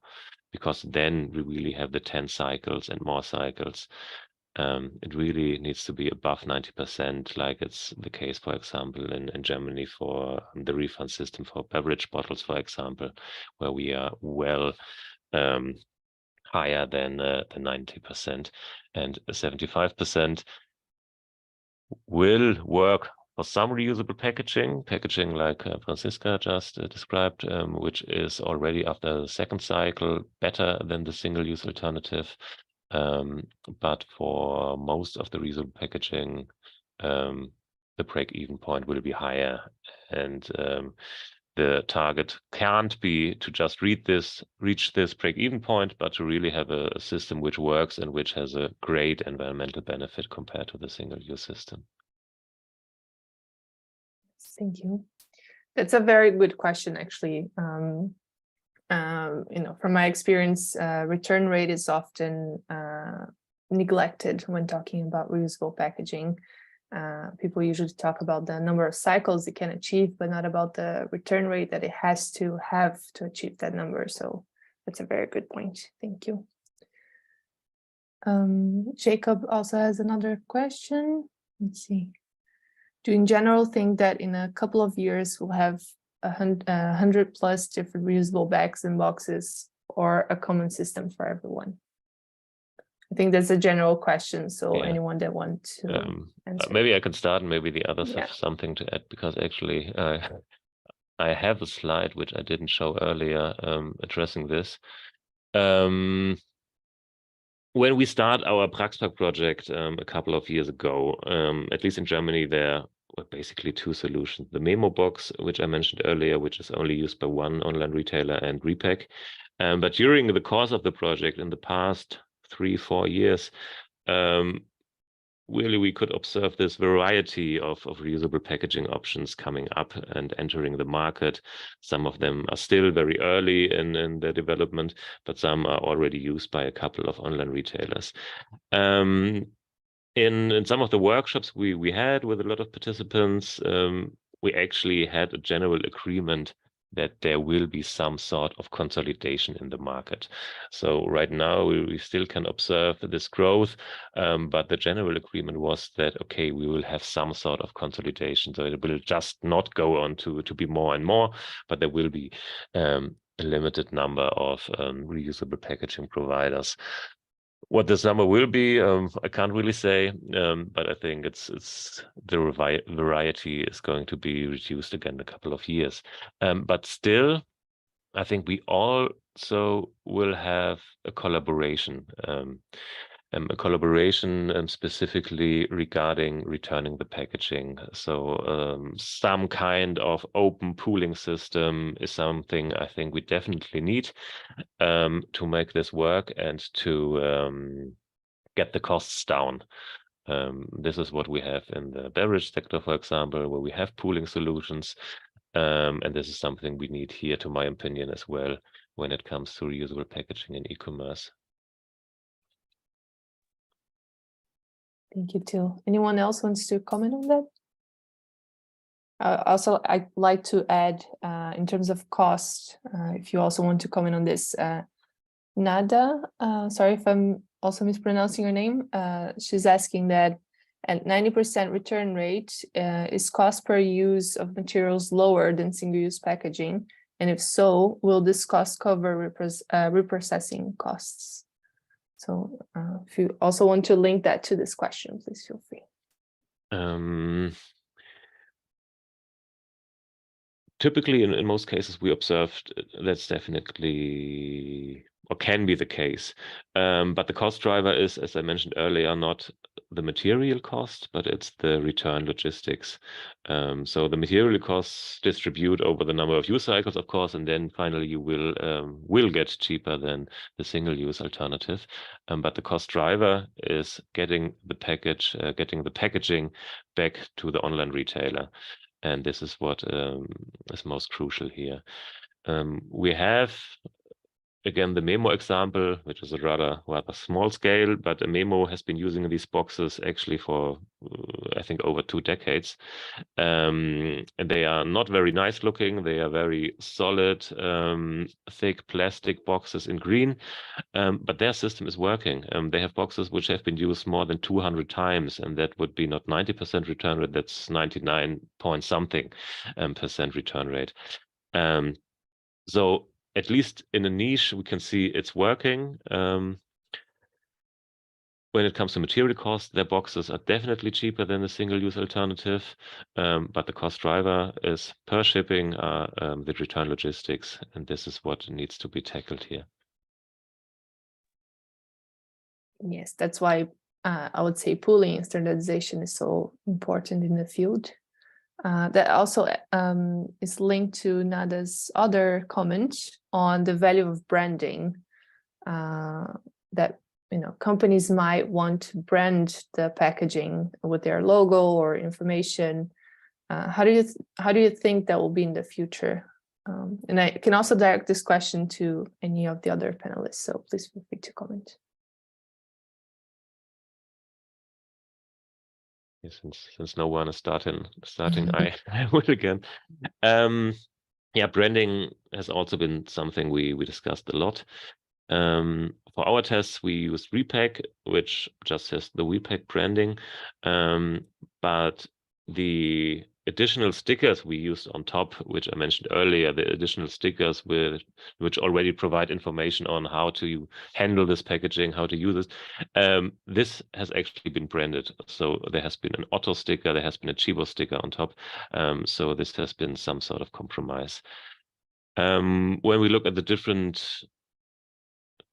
because then we really have the 10 cycles and more cycles. It really needs to be above 90%, like it's the case, for example, in Germany for the refund system for beverage bottles, for example, where we are well higher than the 90%, and 75% will work for some reusable packaging like Franziska just described, which is already after the second cycle better than the single-use alternative. But for most of the reusable packaging, the break-even point will be higher, and the target can't be to just reach this break-even point, but to really have a system which works and which has a great environmental benefit compared to the single-use system. Thank you. That's a very good question, actually. From my experience, return rate is often neglected when talking about reusable packaging. People usually talk about the number of cycles it can achieve, but not about the return rate that it has to have to achieve that number. So that's a very good point. Thank you. Jacob also has another question. Let's see. Do you in general think that in a couple of years we'll have 100+ different reusable bags and boxes, or a common system for everyone? I think that's a general question, so Yeah. anyone that wants to answer. Maybe I can start, and maybe the others Yeah. have something to add, because actually I have a slide which I didn't show earlier addressing this. When we start our Praxpack project a couple of years ago, at least in Germany, there were basically two solutions: the memo box, which I mentioned earlier, which is only used by one online retailer, and repack. But during the course of the project, in the past 3-4 years, really we could observe this variety of reusable packaging options coming up and entering the market. Some of them are still very early in their development, but some are already used by a couple of online retailers. In some of the workshops we had with a lot of participants, we actually had a general agreement that there will be some sort of consolidation in the market. So right now we still can observe this growth, but the general agreement was that, okay, we will have some sort of consolidation. So it will just not go on to be more and more, but there will be a limited number of reusable packaging providers. What this number will be, I can't really say, but I think it's the variety is going to be reduced again in a couple of years. But still, I think we also will have a collaboration, specifically regarding returning the packaging. So some kind of open pooling system is something I think we definitely need to make this work and to get the costs down. This is what we have in the beverage sector, for example, where we have pooling solutions. And this is something we need here, to my opinion, as well, when it comes to reusable packaging in e-commerce. Thank you, Till. Anyone else wants to comment on that? Also, I'd like to add, in terms of cost, if you also want to comment on this, Nada, sorry if I'm also mispronouncing your name, she's asking that at 90% return rate, is cost per use of materials lower than single-use packaging? And if so, will this cost cover reprocessing costs? So if you also want to link that to this question, please feel free. Typically, in most cases, we observed that's definitely, or can be, the case. But the cost driver is, as I mentioned earlier, not the material cost, but it's the return logistics. So the material costs distribute over the number of use cycles, of course, and then finally you will get cheaper than the single-use alternative. But the cost driver is getting the packaging back to the online retailer. And this is what is most crucial here. We have, again, the memo example, which is a rather small scale, but a memo has been using these boxes actually for, I think, over 2 decades. And they are not very nice looking. They are very solid, thick plastic boxes in green, but their system is working. They have boxes which have been used more than 200 times, and that would be not 90% return rate, that's 99 point something % return rate. So at least in a niche, we can see it's working. When it comes to material costs, their boxes are definitely cheaper than the single-use alternative, but the cost driver is per shipping, the return logistics, and this is what needs to be tackled here. Yes, that's why I would say pooling and standardization is so important in the field. That also is linked to Nada's other comment on the value of branding, that companies might want to brand the packaging with their logo or information. How do you think that will be in the future? And I can also direct this question to any of the other panelists, so please feel free to comment. Since no one is starting, I will again. Yeah, branding has also been something we discussed a lot. For our tests, we used Repack, which just has the Repack branding, but the additional stickers we used on top, which I mentioned earlier, the additional stickers which already provide information on how to handle this packaging, how to use it. This has actually been branded. So there has been an Otto sticker, there has been a Tchibo sticker on top. So this has been some sort of compromise. When we look at the different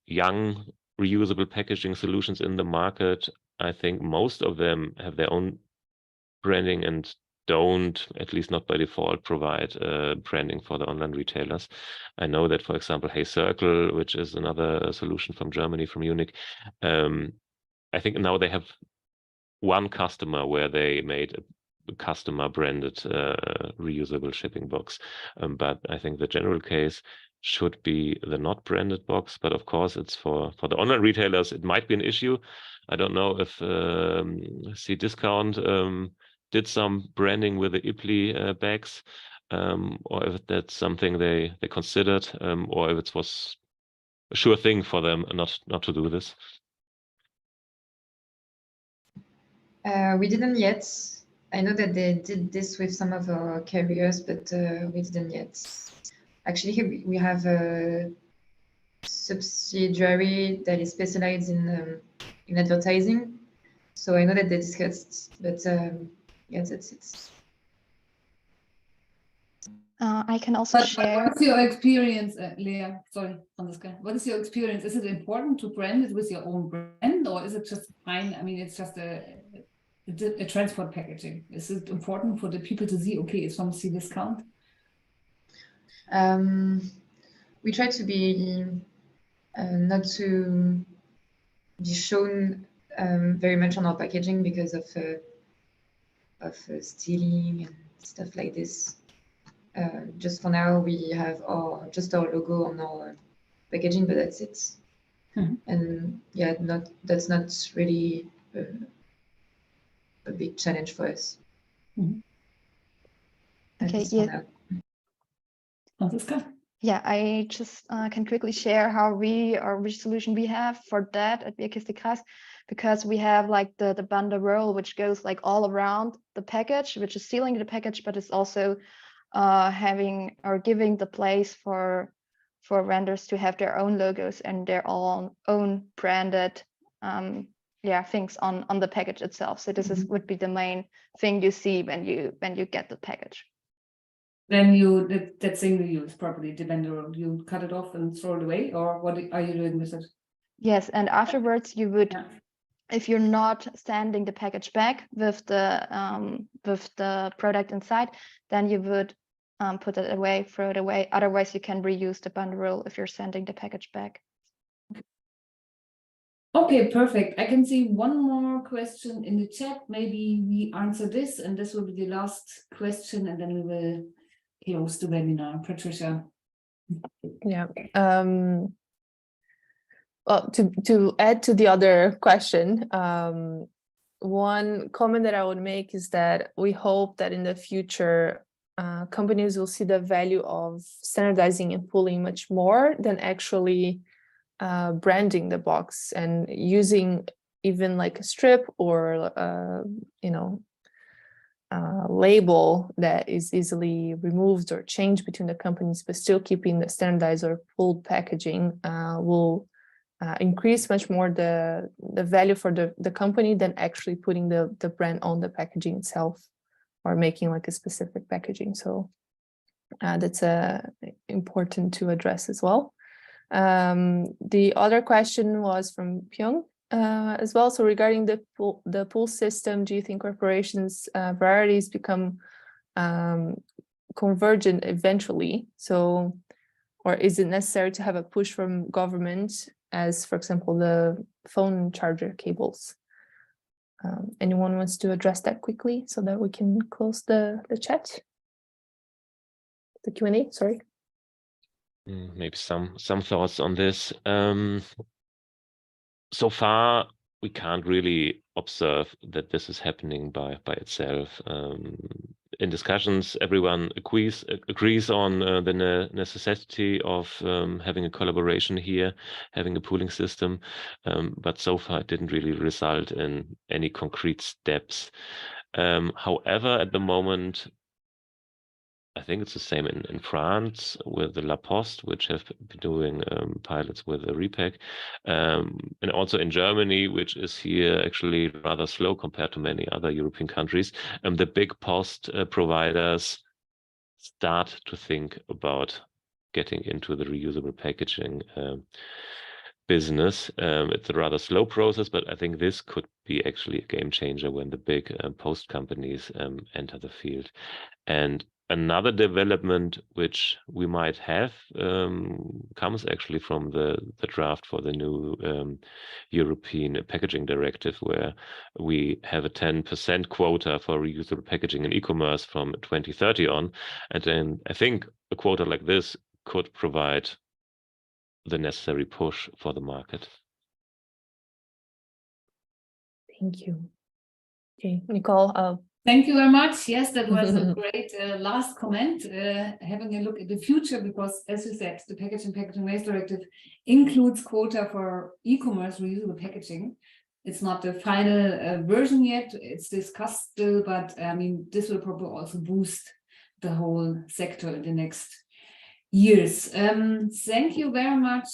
young reusable packaging solutions in the market, I think most of them have their own branding and don't, at least not by default, provide branding for the online retailers. I know that, for example, Hey Circle, which is another solution from Germany, from Munich, I think now they have one customer where they made a customer branded reusable shipping box. But I think the general case should be the not branded box. But of course, it's for the online retailers, it might be an issue. I don't know if Cdiscount did some branding with the Ipli bags, or if that's something they considered, or if it was a sure thing for them not to do this. We didn't yet. I know that they did this with some of our carriers, but we didn't yet. Actually, we have a subsidiary that is specialized in advertising. So I know that they discussed, but yeah, that's it. I can also share. What's your experience, Leah? Sorry, Franziska. What is your experience? Is it important to brand it with your own brand, or is it just fine? I mean, it's just a transport packaging. Is it important for the people to see, okay, it's from Cdiscount? We try to be not to be shown very much on our packaging because of stealing and stuff like this. Just for now, we have just our logo on our packaging, but that's it. Mm-hmm. And yeah, that's not really a big challenge for us. Mm-hmm. Okay, yeah. Franziska? Yeah, I just can quickly share how which solution we have for that at wir.kiste.kreis, because we have like the banderole, which goes like all around the package, which is sealing the package, but it's also having or giving the place for vendors to have their own logos and their own branded things on the package itself. So this would be the main thing you see when you get the package. Then that thing you use properly, the banderole, you cut it off and throw it away, or what are you doing with it? Yes, and afterwards you would, if you're not sending the package back with the product inside, then you would put it away, throw it away. Otherwise, you can reuse the banderole if you're sending the package back. Okay, perfect. I can see one more question in the chat. Maybe we answer this, and this will be the last question, and then we will close the webinar. Patricia. Yeah. Well, to add to the other question, one comment that I would make is that we hope that in the future, companies will see the value of standardizing and pooling much more than actually branding the box and using even like a strip or label that is easily removed or changed between the companies, but still keeping the standardized or pooled packaging will increase much more the value for the company than actually putting the brand on the packaging itself or making like a specific packaging. So that's important to address as well. The other question was from Pyong as well. So regarding the pool system, do you think corporations' priorities become convergent eventually? So, or is it necessary to have a push from government, as for example, the phone charger cables? Anyone wants to address that quickly so that we can close the chat? The Q&A, sorry. Maybe some thoughts on this. So far, we can't really observe that this is happening by itself. In discussions, everyone agrees on the necessity of having a collaboration here, having a pooling system, but so far it didn't really result in any concrete steps. However, at the moment, I think it's the same in France with the La Poste, which have been doing pilots with a repack, and also in Germany, which is here actually rather slow compared to many other European countries. The big post providers start to think about getting into the reusable packaging business. It's a rather slow process, but I think this could be actually a game changer when the big post companies enter the field. And another development which we might have comes actually from the draft for the new European packaging directive, where we have a 10% quota for reusable packaging in e-commerce from 2030 on. And then I think a quota like this could provide the necessary push for the market. Thank you. Okay, Nicole. Thank you very much. Yes, that was a great last comment, having a look at the future, because as you said, the Packaging Waste Directive includes quota for e-commerce reusable packaging. It's not the final version yet, it's discussed still, but I mean, this will probably also boost the whole sector in the next years. Thank you very much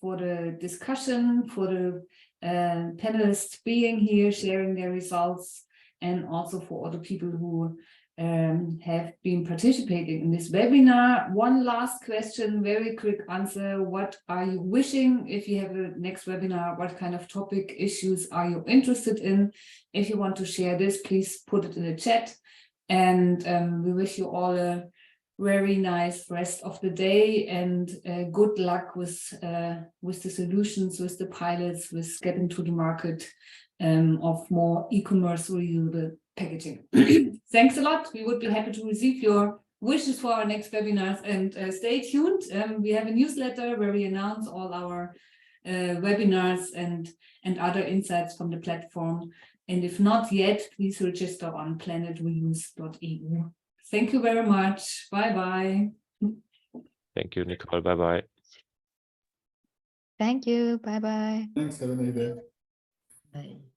for the discussion, for the panelists being here, sharing their results, and also for all the people who have been participating in this webinar. One last question, very quick answer. What are you wishing if you have a next webinar? What kind of topic issues are you interested in? If you want to share this, please put it in the chat. And we wish you all a very nice rest of the day, and good luck with the solutions, with the pilots, with getting to the market of more e-commerce reusable packaging. Thanks a lot. We would be happy to receive your wishes for our next webinars, and stay tuned. We have a newsletter where we announce all our webinars and other insights from the platform. And if not yet, please register on planetreuse.eu. Thank you very much. Bye-bye. Thank you, Nicole. Bye-bye. Thank you. Bye-bye. Thanks, have a nice day. Bye.